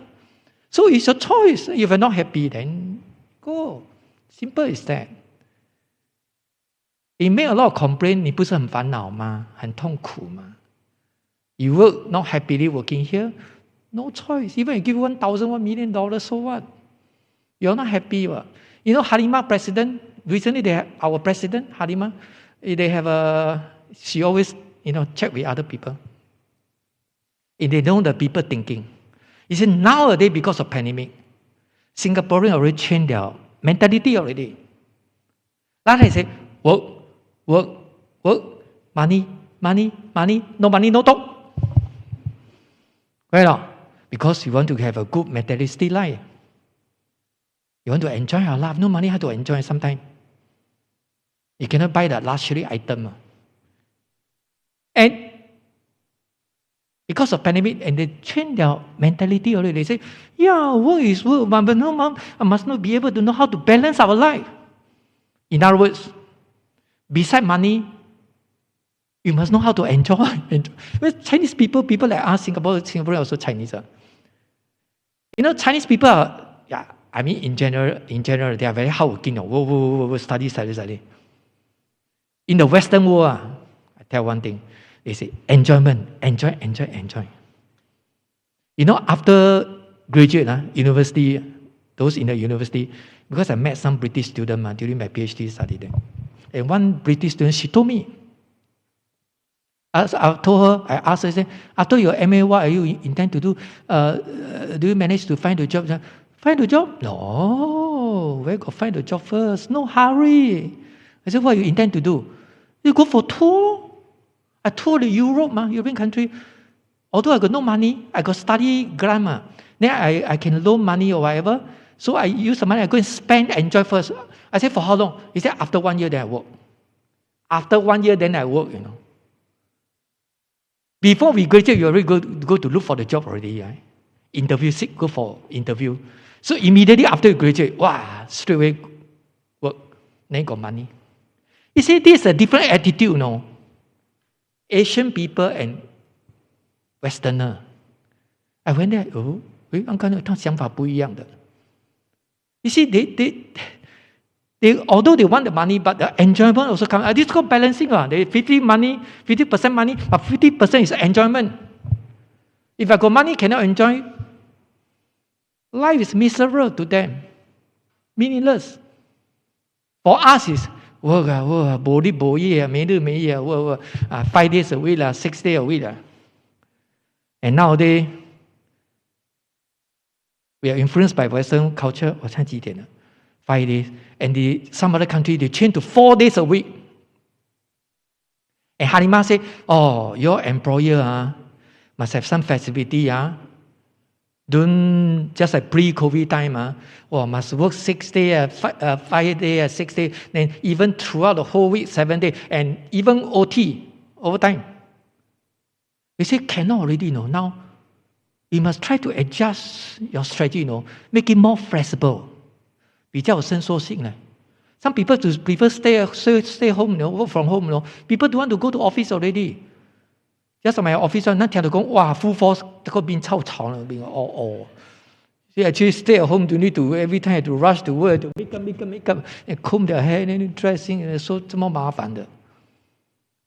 So it's your choice. If you're not happy, then go. Simple as that. You make a lot of complaint, 你不是很烦恼吗？很痛苦吗？ You work not happily working here, no choice. Even you give $1,000, $1 million, so what? You're not happy. Halima president, recently our president, Halima, they have she always, check with other people. And they know the people thinking. You see, nowadays, because of pandemic, Singaporeans already changed their mentality already. Now they say, work, money, no money, no talk. Right? Because you want to have a good materialistic life. You want to enjoy your life. No money, how to enjoy sometimes. You cannot buy that luxury item. And because of pandemic, and they change their mentality already. They say, yeah, work is work, but no, I must not be able to know how to balance our life. In other words, beside money, you must know how to enjoy. Chinese people like us, Singaporeans also Chinese. Chinese people are, in general, they are very hardworking. Study. In the Western world, I tell one thing. They say, enjoyment, enjoy. After graduate, university, those in the university, because I met some British students during my PhD study there. And one British student, she told me, I told her, I asked her, I said, after your MA, what are you intend to do? Do you manage to find a job? Find a job? No, where go find a job first? No hurry. I said, what you intend to do? You go for tour. I toured the European country. Although I got no money, I got study grammar. Then I can loan money or whatever. So I use the money, I go and spend, enjoy first. I said, for how long? He said, after 1 year, then I work. After 1 year, then I work, Before we graduate, you already go to look for the job already, right? Interview, go for interview. So immediately after you graduate, straight away work. Then got money. You see, this is a different attitude, Asian people and Westerner. I went there, 安哥他想法不一样的。You see, they although they want the money, but the enjoyment also comes. This is called balancing. They 50% money, but 50% is enjoyment. If I got money, cannot enjoy. Life is miserable to them, meaningless. For us, is work, 没日没夜 work, 5 days a week, 6 days a week. And nowadays, we are influenced by Western culture. 我看几点了 5 days. And some other country, they change to 4 days a week. And Halima said, your employer must have some flexibility. Don't just like pre-COVID time. Must work 6 days, 5 days, 6 days. Then even throughout the whole week, 7 days. And even OT, overtime. They say, cannot already, Now, you must try to adjust your strategy, Make it more flexible. 比较有伸缩性 Some people prefer stay home, work from home. People don't want to go to office already. Just my office, 那听到講full force 個變臭吵了，變So actually stay at home, you need to every time have to rush to work, to make up, and comb their hair, and dressing, so 這麼麻煩的。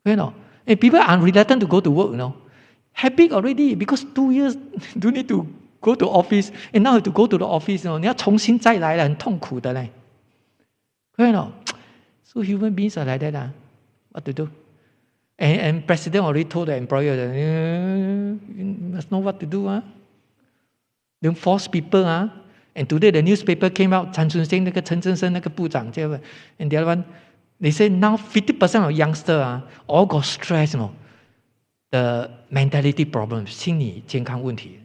And people are reluctant to go to work, Habit already, because 2 years don't need to go to office, and now have to go to the office, 你要重新再來了，很痛苦的嘞。So human beings are like that. What to do? And president already told the employer that you must know what to do. Don't force people. And today the newspaper came out, Chan Chun-sing, 那個陳振聲那個部長 and the other one, they say now 50% of youngsters all got stress, the mentality problems, 心理健康問題。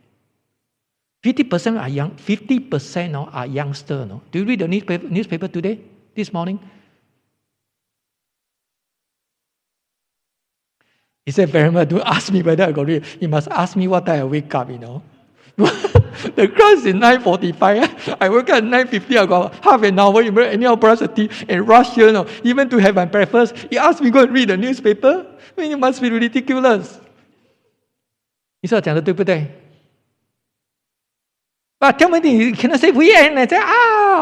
50% are young. 50% are youngsters. Do you read the newspaper today? This morning? He said, Venerable, don't ask me whether I got read. You must ask me what time I wake up, The class is 9:45. I wake up at 9:50. I got half an hour. Anyhow brush the teeth and rush here, even to have my breakfast. He asked me to go and read the newspaper. I mean, it must be ridiculous. 你说讲的对不对？But tell me, you cannot say weekend. I say,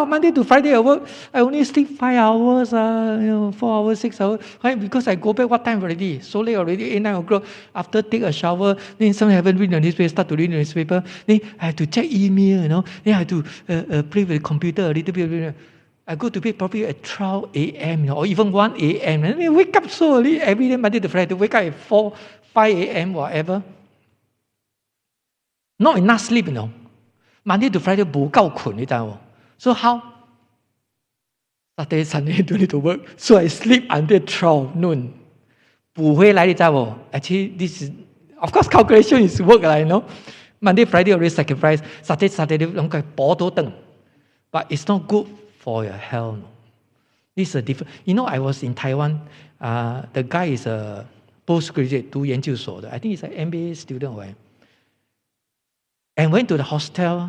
Monday to Friday I work. I only sleep 5 hours, 4 hours, 6 hours. Why? Because I go back what time already? So late already, 8, 9 o'clock. After take a shower, then some haven't read the newspaper, start to read the newspaper. Then I have to check email, Then I have to play with the computer a little bit. I go to bed probably at 12 a.m. Or even 1 a.m. And then wake up so early every day, Monday to Friday. Wake up at 4, 5 a.m. whatever. Not enough sleep, Monday to Friday 唔夠困，你知冇？ So how? Saturday, Sunday don't need to work. So I sleep until 12 noon. 補回來你知冇？ Actually, this is, of course, calculation is work, Monday, Friday already sacrifice. Saturday 兩個補到燈。But it's not good for your health. This is a different. I was in Taiwan. The guy is a postgraduate, 讀研究所的. I think he's an MBA student or and went to the hostel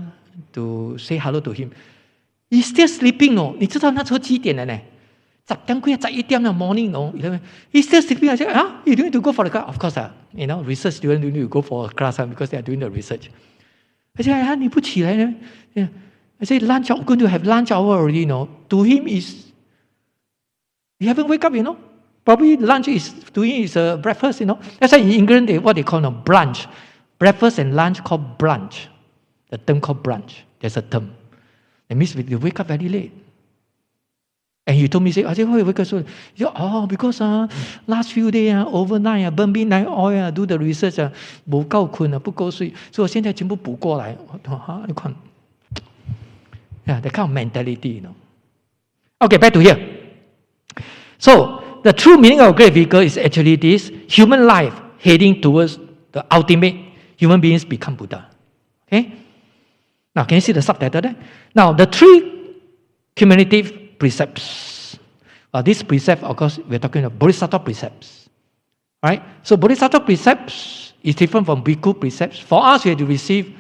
to say hello to him. He's still sleeping, 你知道那時候幾點了呢？10點幾11點的 morning, He's still sleeping. I said, you don't need to go for the class. Of course, research students don't need to go for a class because they are doing the research. I said, 你不起來呢？ I said, lunch, I'm going to have lunch hour already, To him is, you haven't wake up, Probably lunch is doing is breakfast, That's why in England, what they call brunch. Breakfast and lunch called brunch. The term called brunch. There's a term. It means they wake up very late. And he told me, I said, why you wake up so late? He said, because last few days, overnight, burn midnight oil, do the research, 不够困不够睡，所以我现在全部补过来。你看 Yeah, that kind of mentality, Okay, back to here. So, the true meaning of great vehicle is actually this: human life heading towards the ultimate. Human beings become Buddha. Okay? Now, can you see the subtitle there? Now, the three cumulative precepts. This precept, of course, we're talking about Bodhisattva precepts. Right? So, Bodhisattva precepts is different from Bhikkhu precepts. For us, we have to receive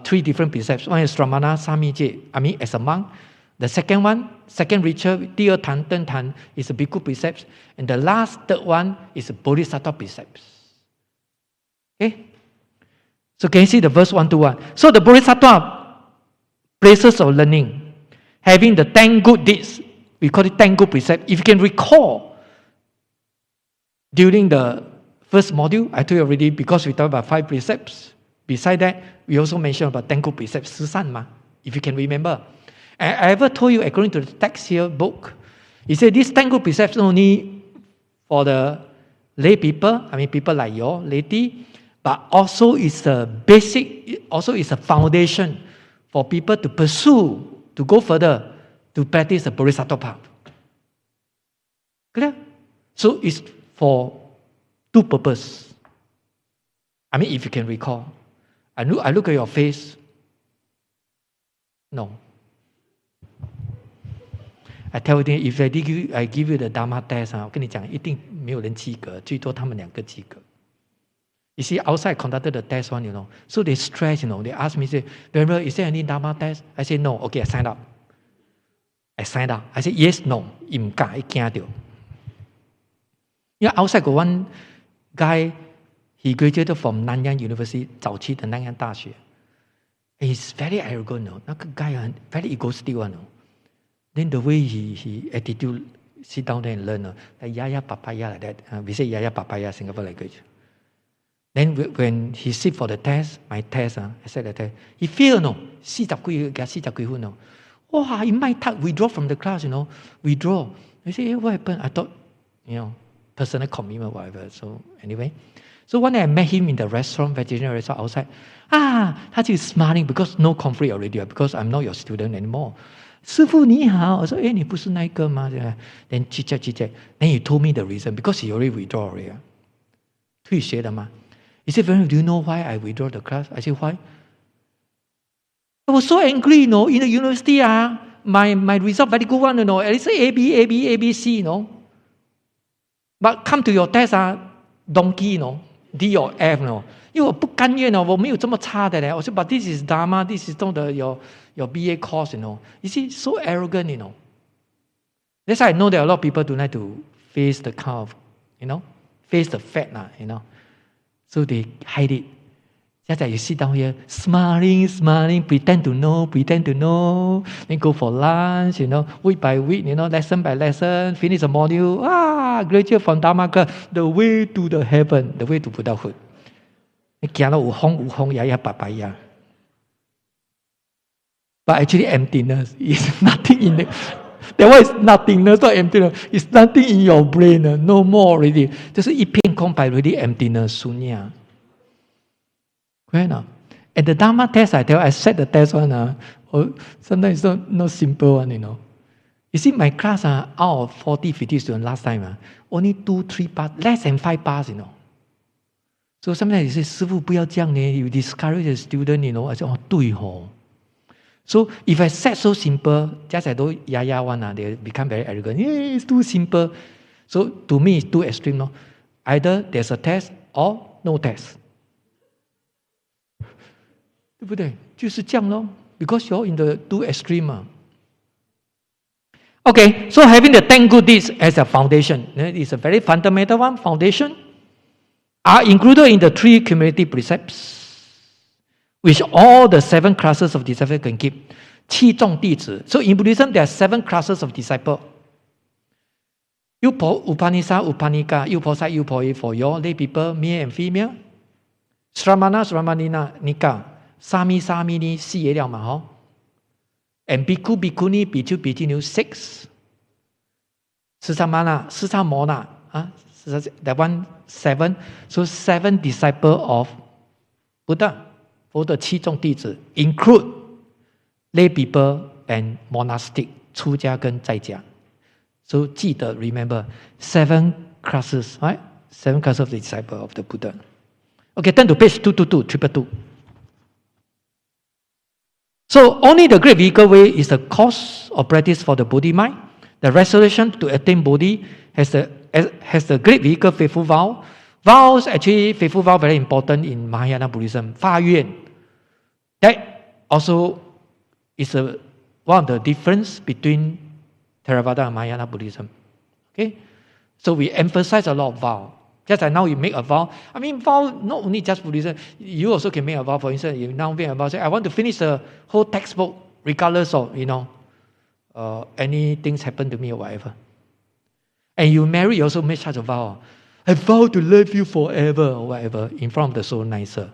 three different precepts. One is Sramana Samije, as a monk. The second one, second ritual, 第二坛登坛, is the Bhikkhu precepts. And the last, third one, is the Bodhisattva precepts. Okay? So can you see the verse 1 to 1? So the Bodhisattva places of learning, having the 10 good deeds, we call it 10 good precepts. If you can recall, during the first module, I told you already, because we talked about 5 precepts. Beside that, we also mentioned about 10 good precepts, 十善嘛, if you can remember. I ever told you, according to the text here book, he said these 10 good precepts not only for the lay people, people like you, laity, but also is a basic, also is a foundation for people to pursue, to go further, to practice the Bodhisattva path. Clear? So it's for 2 purposes. If you can recall. I look at your face. No. I tell you, if I give you the Dharma test, 我跟你讲，一定没有人及格，最多他们2个及格。You see, outside conducted the test one, so they stress, they ask me, say, Venerable, is there any Dharma test? I say, no. Okay, I signed up. I say, yes, no. 唔敢，驚到。Outside got one guy, he graduated from Nanyang University, 早期的南洋大学。He's very arrogant, 那个 guy very egoistic, Then the way he attitude, sit down there and learn, like yaya papaya like that. We say yaya papaya, Singapore language. Then when he sit for the test, my test, I said the test, he failed, 40幾分, Wow, he might withdraw from the class, withdraw. I say, what happened? I thought, personal commitment, whatever. So anyway, so one day I met him in the restaurant, vegetarian restaurant outside. 他就 smiling because no conflict already, because I'm not your student anymore. 师父你好，我说你不是那一个吗 ？Then chit chat. Then he told me the reason because he already withdraw already. 退学了吗 ？He said, "Do you know why I withdraw the class?" I said, "Why?" I was so angry, in the university, my result very good one, at least A B C, But come to your test, donkey, D or F, 因为我不甘愿我没有这么差的我说 But this is Dharma, this is not your BA course, You see, so arrogant, That's why I know that a lot of people do like to face the kind of, face the fact, So they hide it. Just like you sit down here, smiling, pretend to know, then go for lunch, week by week, lesson by lesson, finish a module, graduate from Dharma class, the way to the heaven, the way to Buddhahood. 你行到有風，呀白白呀。But actually emptiness is nothing in it. That one is nothingness, not emptiness. It's nothing in your brain, no more already. 就是一片空白 already emptiness, శూన్య。Right now. At the Dharma test, I set the test one, sometimes it's not simple one, You see, my class, out of 40, 50 students last time, only 2, 3 pass, less than 5 pass, So sometimes you say, 师父不要这样呢 you discourage the student, I say, 对吼。So if I set so simple, just like those yaya one, they become very arrogant. It's too simple. So to me, it's too extreme. Either there's a test or no test. 对不对？就是这样咯。Because you're in the too extreme. Okay, so having the 10 good deeds as a foundation, it's a very fundamental one, foundation, are included in the 3 cumulative precepts, which all the 7 classes of disciples can keep. 7众弟子. So in Buddhism, there are 7 classes of disciples. Yupo Upanisa Upanika, Yuposai Yupoi for your lay people, male and female. Sramana Sramanina Nika, Sami Samini, Si Eliao Maho. And Bhikkhu Bhikkhuni, Bhikkhu Bhikkhuni 6. Sisamana, Sisamona, that one 7. So 7 disciples of Buddha. For the 七众弟子 include lay people and monastic, 出家跟在家. So 记得 remember 7 classes, right? 7 classes of the disciple of the Buddha. Okay, turn to page 222. So only the great vehicle way is the cause of practice for the Bodhi mind. The resolution to attain Bodhi has the great vehicle faithful vow. Vows, actually, faithful vow very important in Mahayana Buddhism. 发愿. That also is one of the difference between Theravada and Mahayana Buddhism. Okay? So we emphasize a lot of vow. Just like now you make a vow. I mean, vow, not only just Buddhism. You also can make a vow. For instance, you now make a vow, say, I want to finish the whole textbook, regardless of, any things happen to me or whatever. And you marry, you also make such a vow. I vow to love you forever or whatever in front of the soul nicer.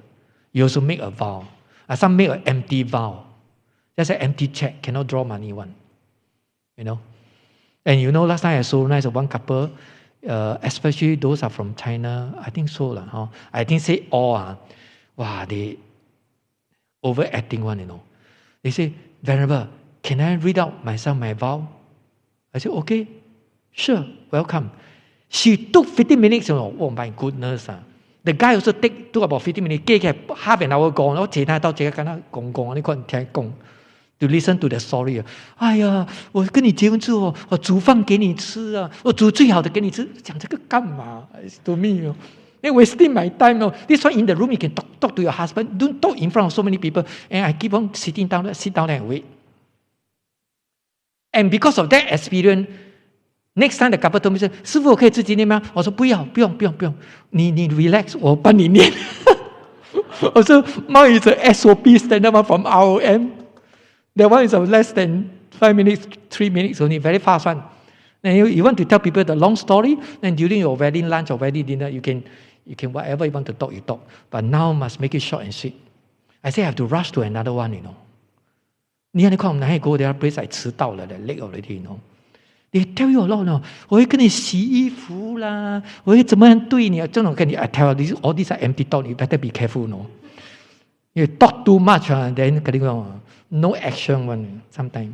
You also make a vow. Some make an empty vow. Just an empty check, cannot draw money one. And last time I saw nice one couple, especially those are from China, I think so. I think say all, they overacting one, They say, Venerable, can I read out myself my vow? I said, okay, sure, welcome. She took 15 minutes, oh my goodness. The guy also took about 15 minutes, half an hour gone, to listen to the story. 哎呀，我跟你结婚之后，我煮饭给你吃啊，我煮最好的给你吃，讲这个干嘛 ？To me, they're wasting my time. This one in the room, you can talk to your husband. Don't talk in front of so many people. And I keep on sit down there and wait. And because of that experience, next time the couple told me, 师父，我可以自己念吗？我说不用，你 relax， 我帮你念。我说 mine is a SOP standard one from ROM. That one is less than 5 minutes, 3 minutes only, very fast one. And you want to tell people the long story, then during your wedding lunch or wedding dinner, you can whatever you want to talk, you talk. But now must make it short and sweet. I say I have to rush to another one, 你看我们哪里 go there place 迟到了 late already, They tell you a lot, 我会跟你洗衣服啦，我会怎么样对你，这种跟你 I tell you, all these are empty talk, you better be careful, You talk too much, then no action one sometimes.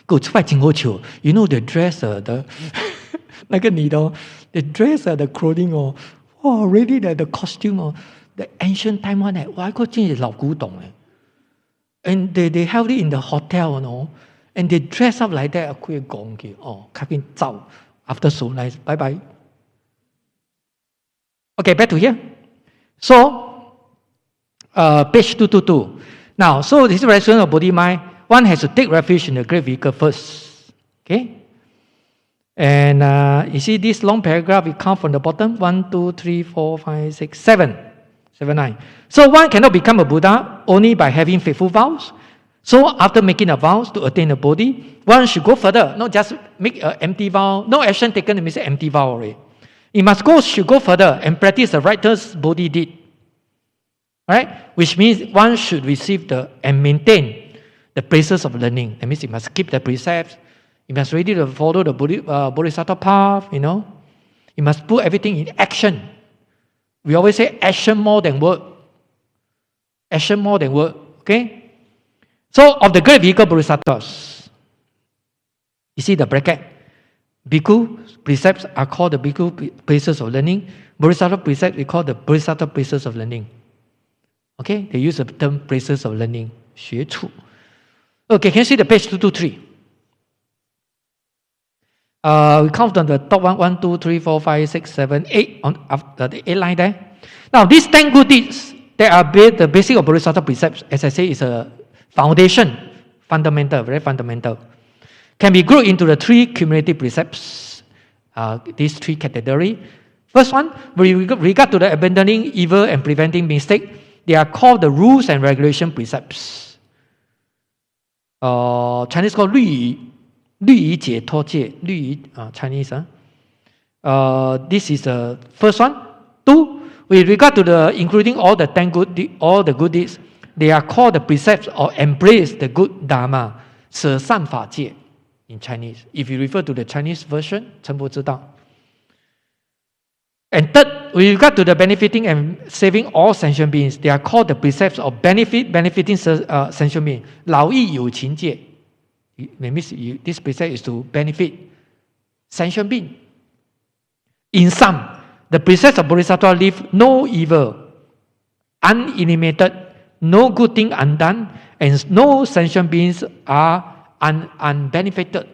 Go 出来真好笑 the dress, the 那个女的 the dress, the clothing, really the costume, the ancient time one, 哇，嗰真係老古董 And they held it in the hotel, and they dress up like that. 佢講嘅，趕緊走 after so nice, bye bye. Okay, back to here. So, page 222. Now, so this resolution of Bodhi mind, one has to take refuge in the great vehicle first. Okay? And you see this long paragraph, we count from the bottom. 1, 2, 3, 4, 5, 6, 7. 7, 9. So one cannot become a Buddha only by having faithful vows. So after making a vows to attain the Bodhi, one should go further, not just make an empty vow. No action taken means an empty vow already. Should go further and practice the righteous Bodhi deed. Right? Which means one should receive and maintain the places of learning. That means you must keep the precepts. You must ready to follow the Bodhisattva path, You must put everything in action. We always say action more than word. Action more than word. Okay? So, of the great vehicle Bodhisattvas, you see the bracket. Bhikkhu precepts are called the Bhikkhu places of learning. Bodhisattva precepts we call the Bodhisattva places of learning. Okay? They use the term places of learning. 学处. Okay, can you see the page 223? We count on the top one, 1, 2, 3, 4, 5, 6, 7, 8, on the 8 line there. Now, these 10 good deeds, they are the basic of Bodhisattva precepts. As I say, is a foundation, fundamental, very fundamental. Can be grouped into the 3 cumulative precepts, these 3 categories. First one, with regard to the abandoning evil and preventing mistake, they are called the rules and regulation precepts. Chinese called 律律仪解脱戒，律仪Chinese. This is the first one. 2, with regard to the including all the 10 all the good deeds, they are called the precepts or embrace the good Dharma. 舍善法戒 in Chinese. If you refer to the Chinese version, 陈佛知道。And third, with regard to the benefiting and saving all sentient beings, they are called the precepts of benefiting sentient beings. 劳益有情戒 means this precept is to benefit sentient being. In sum, the precepts of Bodhisattva leave no evil uneliminated, no good thing undone, and no sentient beings are unbenefited.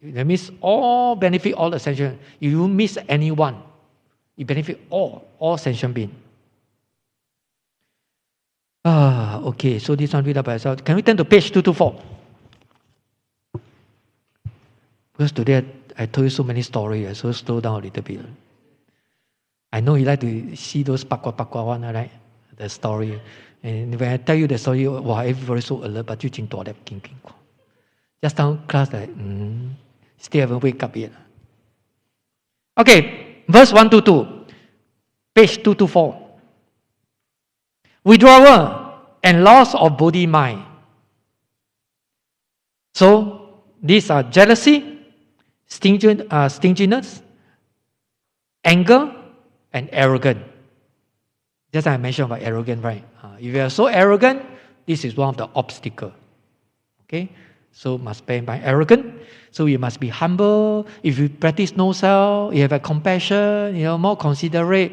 That means all benefit all the sentient. If you miss anyone, you benefit all sentient beings. Okay, so this one read up by yourself. Can we turn to page 224? Because today I told you so many stories, so slow down a little bit. I know you like to see those pakwa one, right? The story. And when I tell you the story, wow, everybody so alert, but you think just now class like, still haven't wake up yet. Okay, verse 122, page 224. Withdrawal and loss of body mind. So these are jealousy, stinginess, anger, and arrogant. Just as I mentioned about arrogant, right? If you are so arrogant, this is one of the obstacles. Okay? So must bear in mind arrogant. So you must be humble. If you practice no self, you have a compassion, more considerate,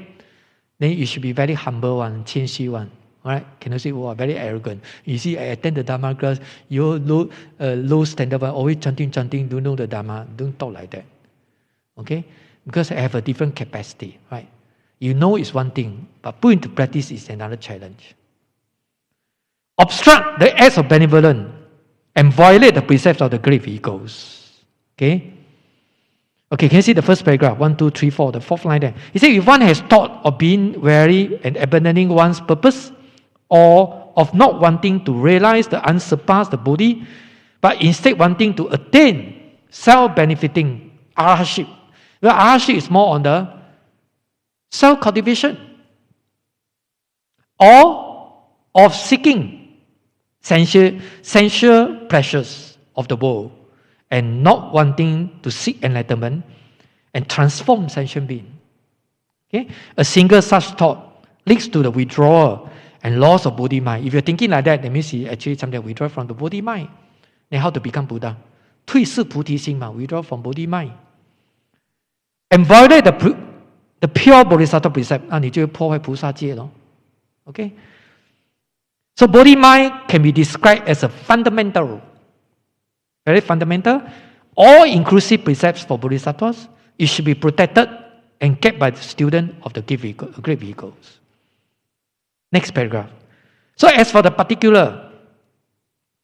then you should be very humble one, 谦虚 one. Alright? Cannot say, oh, very arrogant. You see, I attend the Dharma class, you're low standard one, always chanting, don't know the Dharma. Don't talk like that. Okay? Because I have a different capacity, right? You know it's one thing, but put into practice is another challenge. Obstruct the acts of benevolence and violate the precepts of the great vehicles. Okay? Okay, can you see the first paragraph? 1, 2, 3, 4, the fourth line there. He said, if one has thought of being wary and abandoning one's purpose, or of not wanting to realize the unsurpassed the Bodhi, but instead wanting to attain self-benefiting arahantship. Well, arahantship is more on the self-cultivation, or of seeking sensual pleasures of the world and not wanting to seek enlightenment and transform sentient being. Okay? A single such thought leads to the withdrawal and loss of Bodhi mind. If you're thinking like that, that means you actually something withdraw from the Bodhi mind. Then how to become Buddha? 退世菩提心嘛, withdraw from Bodhi mind. And violate the pure Bodhisattva precept, 你就会破坏菩萨戒咯. Okay? So Bodhi mind can be described as a fundamental, very fundamental, all-inclusive precepts for Bodhisattvas. It should be protected and kept by the student of the great vehicles. Next paragraph. So as for the particular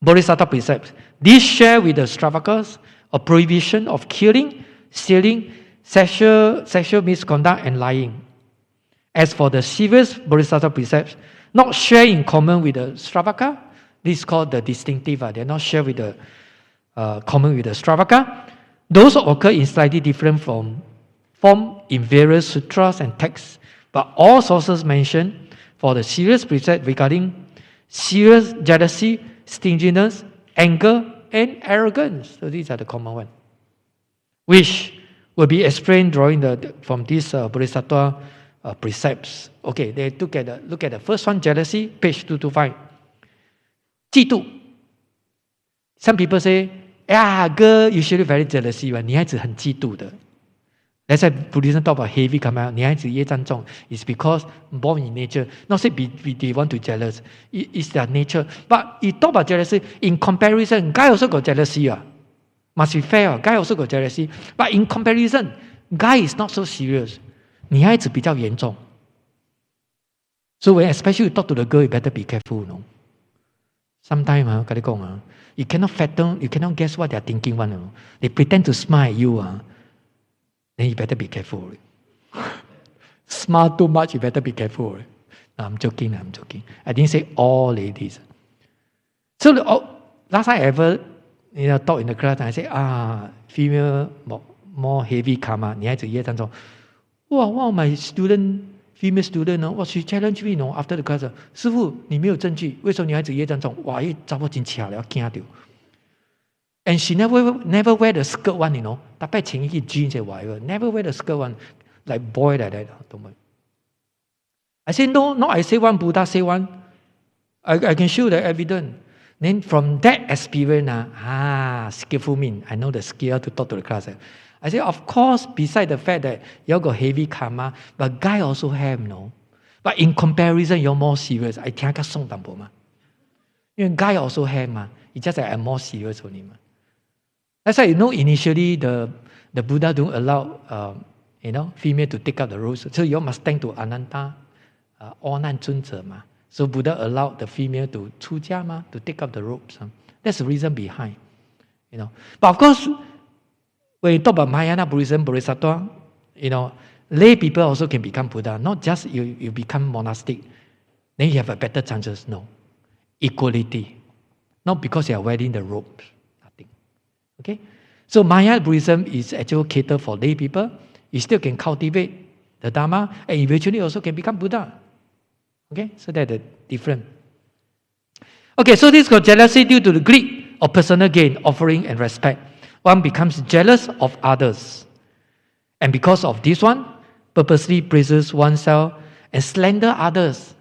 Bodhisattva precepts, these share with the Stravakas a prohibition of killing, stealing, sexual misconduct, and lying. As for the serious Bodhisattva precepts, not share in common with the Stravaka, this is called the distinctive. They're not share with the common with the Stravaka. Those occur in slightly different form in various sutras and texts, but all sources mention for the serious precept regarding serious jealousy, stinginess, anger, and arrogance. So these are the common ones, which will be explained drawing from these Bodhisattva precepts. Okay, they look at the first one, jealousy, page 225. 嫉妒. Some people say, girl usually very jealousy, 女孩子很嫉妒的. That's why Buddhism talk about heavy karma. 女孩子业障重 is because born in nature. Not say they want to jealous. It's their nature. But you talk about jealousy, in comparison, guy also got jealousy. Must be fair. Guy also got jealousy. But in comparison, guy is not so serious. 女孩子比较严重. So when especially you talk to the girl, you better be careful. No? Sometimes, you cannot fathom, you cannot guess what they are thinking. They pretend to smile at you. Then you better be careful. Smile too much, you better be careful. No, I'm joking. I didn't say all ladies. So last time I ever talk in the class, and I say, female more heavy karma, 女孩子业障重。哇 my student, female student, she challenged me, after the class, 师父，你没有证据，为什么女孩子业障重？哇，一查某真巧了，惊到。And she never wear the skirt one, 特別穿一個 jeans whatever, never wear the skirt one, like boy like that. I say no, not I say one, Buddha say one. I can show the evidence. Then from that experience, skillful mean, I know the skill to talk to the class. I say, of course, beside the fact that you got heavy karma, but guy also have, But in comparison, you're more serious. I think I song tampo ma. Guy also have ma. It's just that I'm more serious only ma. That's why initially the Buddha don't allow female to take up the roles. So you must thank to Ananta, all nan zunzi ma. So Buddha allowed the female to chujia ma, to take up the robes. That's the reason behind. But of course, when you talk about Mahayana Buddhism, Bodhisattva, lay people also can become Buddha. Not just you become monastic, then you have a better chances. No. Equality. Not because you are wearing the robes. Nothing. Okay? So Mahayana Buddhism is actually catered for lay people. You still can cultivate the Dharma and eventually also can become Buddha. Okay? So that's the difference. Okay, so this is called jealousy due to the greed of personal gain, offering and respect. One becomes jealous of others. And because of this one, purposely praises oneself and slander others.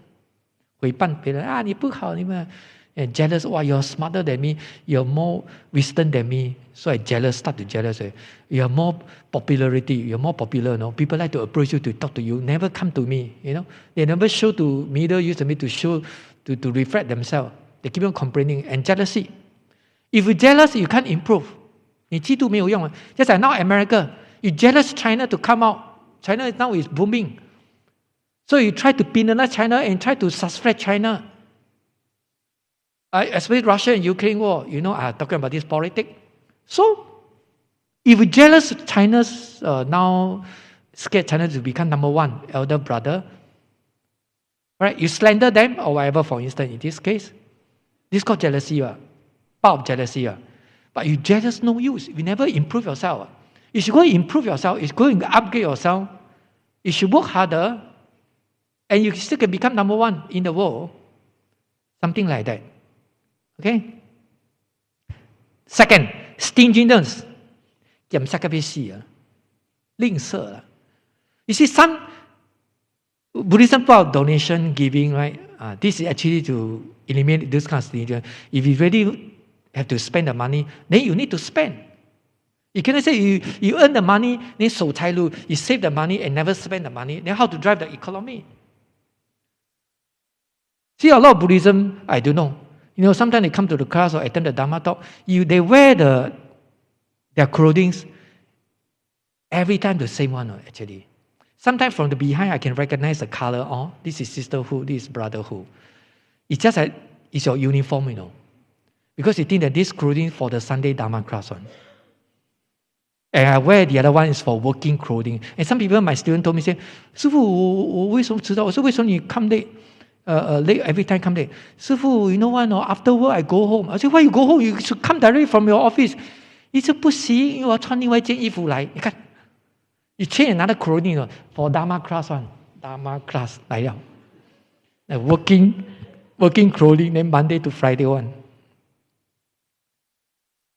诽谤别人你不好你们 jealous, you're smarter than me, you're more wisdom than me. So I start to jealous. You're more popularity, you're more popular. People like to approach you to talk to you, never come to me. They never show to mirror use me to show, to reflect themselves. They keep on complaining and jealousy. If you're jealous, you can't improve. 你嫉妒没有用 Just like now America, you jealous China to come out. China now is booming. So you try to penalize China and try to suppress China. Especially Russia and Ukraine war, are talking about this politics. So, if you're jealous China's now scared China to become number one, elder brother, right? You slander them or whatever, for instance, in this case, this is called jealousy, part of jealousy. But you jealous no use. You never improve yourself. You should go and improve yourself. You should go and upgrade yourself. You should work harder, and you still can become number one in the world. Something like that. Okay? Second, stinginess. You see, some Buddhism about donation giving, right? This is actually to eliminate this kind of stinginess. If you really have to spend the money, then you need to spend. You cannot say you earn the money, then you save the money and never spend the money. Then how to drive the economy? See, a lot of Buddhism, I don't know. Sometimes they come to the class or attend the Dharma talk. They wear their clothing every time the same one, actually. Sometimes from the behind, I can recognize the color. Oh, this is sisterhood, this is brotherhood. It's just like it's your uniform, Because you think that this clothing for the Sunday Dharma class one. And I wear the other one is for working clothing. And some people, my students told me, say, 师父，我为什么迟到？我说为什么你 come late? Late every time come late. 师父 you know what? After work I go home. I said, why you go home? You should come directly from your office. 你说不行，因为我要穿另外一件衣服来。你看 you change another clothing for Dharma class one. Dharma class 来了。Working clothing, then Monday to Friday one.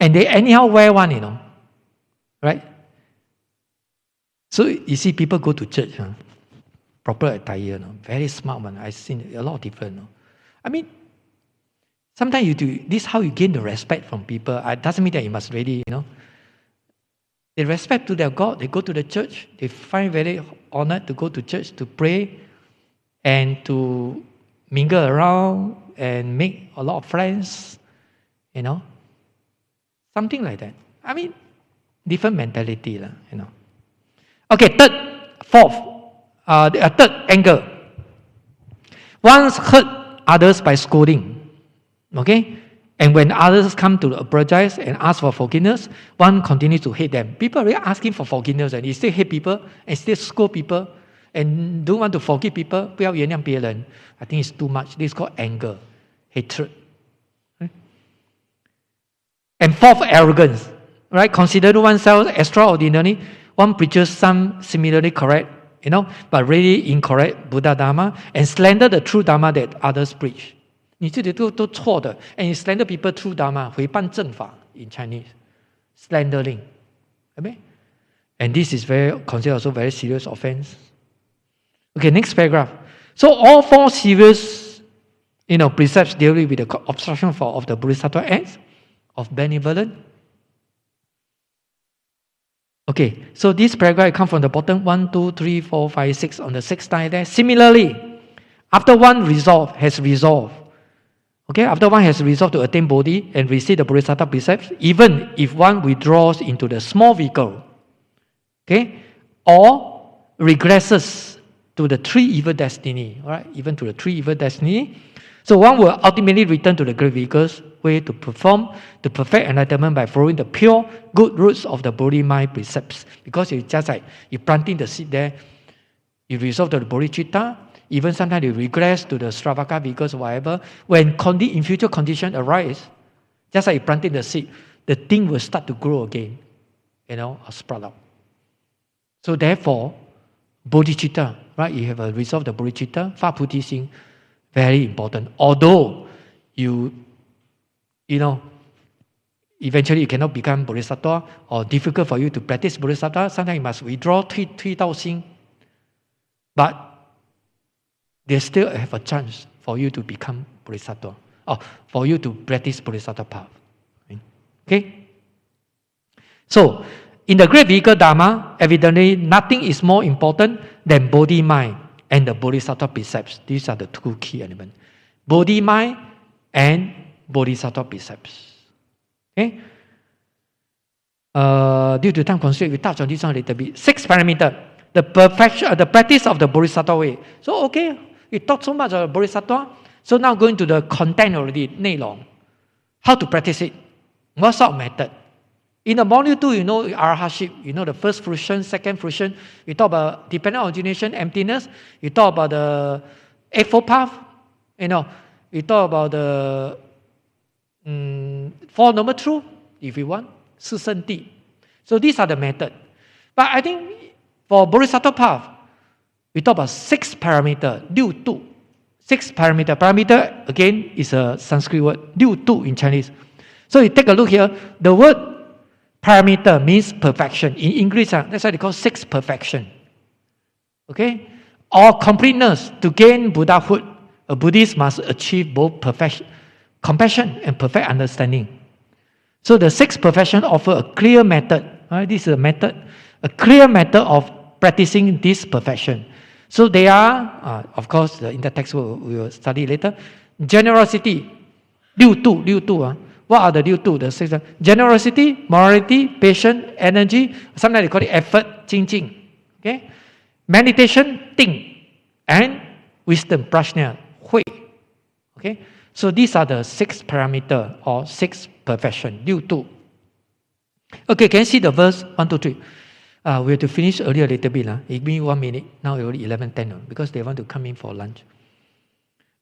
And they anyhow wear one, Right? So you see people go to church, proper attire, very smart one. I've seen a lot of different. I mean, sometimes you do this is how you gain the respect from people. It doesn't mean that you must really, They respect to their God. They go to the church. They find very honored to go to church to pray and to mingle around and make a lot of friends, Something like that. I mean, different mentality, Okay, third angle. Once hurt others by scolding. Okay? And when others come to apologize and ask for forgiveness, one continues to hate them. People are really asking for forgiveness and you still hate people and still scold people and don't want to forgive people. 不要原谅别人. I think it's too much. This is called anger, hatred. And fourth, arrogance. Right? Consider oneself extraordinary. One preaches some similarly correct, but really incorrect Buddha Dharma, and slander the true Dharma that others preach. 你自己都错的 and you slander people true Dharma, 毁谤正法 in Chinese. Slandering. Okay? And this is considered also very serious offense. Okay, next paragraph. So all four serious, precepts deal with the obstruction of the Bodhisattva acts of benevolence. Okay, so this paragraph comes from the bottom 1, 2, 3, 4, 5, 6 on the sixth line there. Similarly, after one has resolved to attain Bodhi and receive the Bodhisattva precepts, even if one withdraws into the small vehicle, okay, or regresses to the three evil destiny, right? Even to the three evil destiny, so one will ultimately return to the great vehicle's way to perfect enlightenment by following the pure good roots of the Bodhi mind precepts. Because it's just like you planting the seed there, you resolve to the bodhicitta, even sometimes you regress to the Stravaka vehicles or whatever. When in future conditions arise, just like you planting the seed, the thing will start to grow again, or sprout out. So therefore, bodhicitta, right? You have a resolve the bodhicitta, fa puti sing, very important. Although eventually you cannot become bodhisattva or difficult for you to practice bodhisattva, sometimes you must withdraw 3 dao xing. But they still have a chance for you to become bodhisattva or for you to practice bodhisattva path. Okay? So, in the great vehicle Dharma, evidently nothing is more important than Bodhi mind and the Bodhisattva precepts. These are the two key elements. Bodhi mind and Bodhisattva precepts. Okay? Due to time constraint, we touch on this one a little bit. 6 parameters. The practice of the Bodhisattva way. So, okay, we talked so much about Bodhisattva. So now going to the content already, 内容. How to practice it? What sort of method? In the module 2, arahaship, the first fruition, second fruition. We talk about dependent origination, emptiness. We talk about the Eightfold Path. We talk about the Four Noble Truths, if you want, 四圣谛. So these are the methods. But I think for Bodhisattva path, we talk about 6 parameters, 六度. 6 parameters. Parameter, again, is a Sanskrit word, 六度 in Chinese. So you take a look here. The word parameter means perfection. In English, that's why they call 6 perfection. Okay? Or completeness. To gain Buddhahood, a Buddhist must achieve both perfection, compassion and perfect understanding. So the 6 perfection offer a clear method. This is a method, a clear method of practicing this perfection. So they are, of course, in the text we will study later. Generosity, 六度. What are the 六度? The 6. Generosity, morality, patience, energy. Sometimes they call it effort, 精进. Okay? Meditation, 定. And wisdom, prajna, 慧. Okay? So these are the 6 parameters or 6 perfection, 六度. Okay, can you see the verse 1, 2, 3? We have to finish earlier a little bit. It me 1 minute. Now it's already 11:10 because they want to come in for lunch.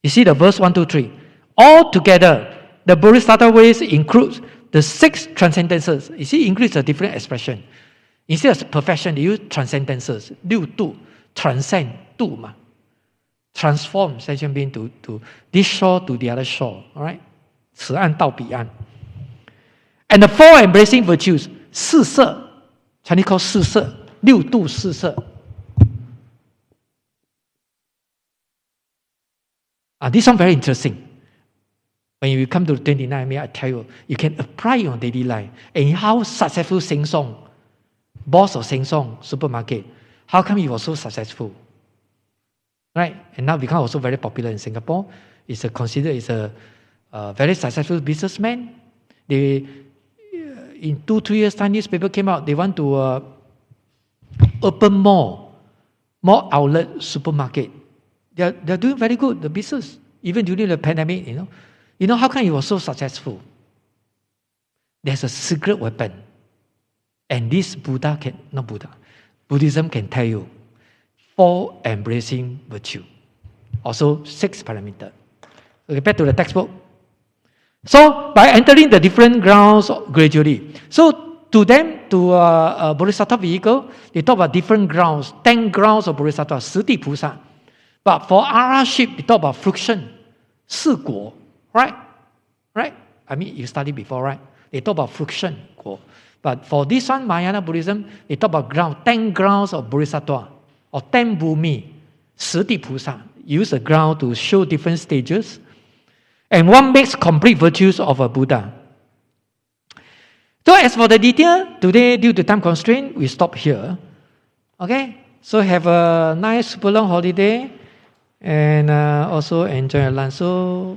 You see the verse 1, 2, 3. All together, the Bodhisattva ways includes the 6 transcendences. You see, English is a different expression. Instead of perfection, they use transcendences. 六度, transcend, 度嘛. Transform sentient being to this shore to the other shore. Alright? 此岸到彼岸. And the 4 embracing virtues, 四摄. Chinese called 四摄, 六度四摄. This one very interesting. When you come to 29, I tell you, you can apply it on daily life. And how successful Sheng Song, boss of Sheng Song supermarket, how come he was so successful? Right? And now become also very popular in Singapore. It's considered as a very successful businessman. They, in 2-3 years' time, newspaper came out. They want to open more outlet supermarket. They're doing very good, the business, even during the pandemic. You know how come he was so successful? There's a secret weapon, and this Buddhism can tell you 4 embracing virtue. Also 6 parameters. Okay, back to the textbook. So by entering the different grounds gradually. So to them, to Bodhisattva vehicle, they talk about different grounds, 10 grounds of Bodhisattva, 十地菩萨. But for arahantship, they talk about fruition, 四果, right? Right? I mean, you studied before, right? They talk about fruition, 果. But for this one, Mahayana Buddhism, they talk about ground, 10 grounds of Bodhisattva, or 10 bhumi, 十地菩萨. Use the ground to show different stages. And one makes complete virtues of a Buddha. So as for the detail, today due to time constraint, we stop here. Okay? So have a nice super long holiday and also enjoy your lunch. So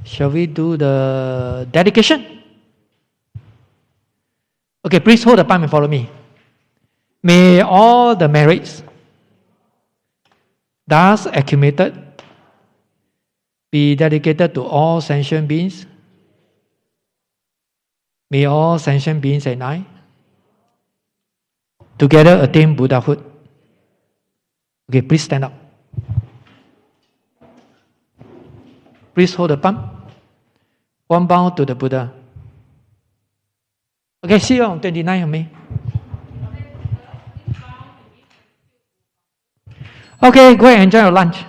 shall we do the dedication? Okay, please hold the palm and follow me. May all the merits thus accumulated be dedicated to all sentient beings. May all sentient beings and I together attain Buddhahood. Okay, please stand up. Please hold the palm. One bow to the Buddha. Okay, see you on 29th of May. Okay, go and enjoy your lunch.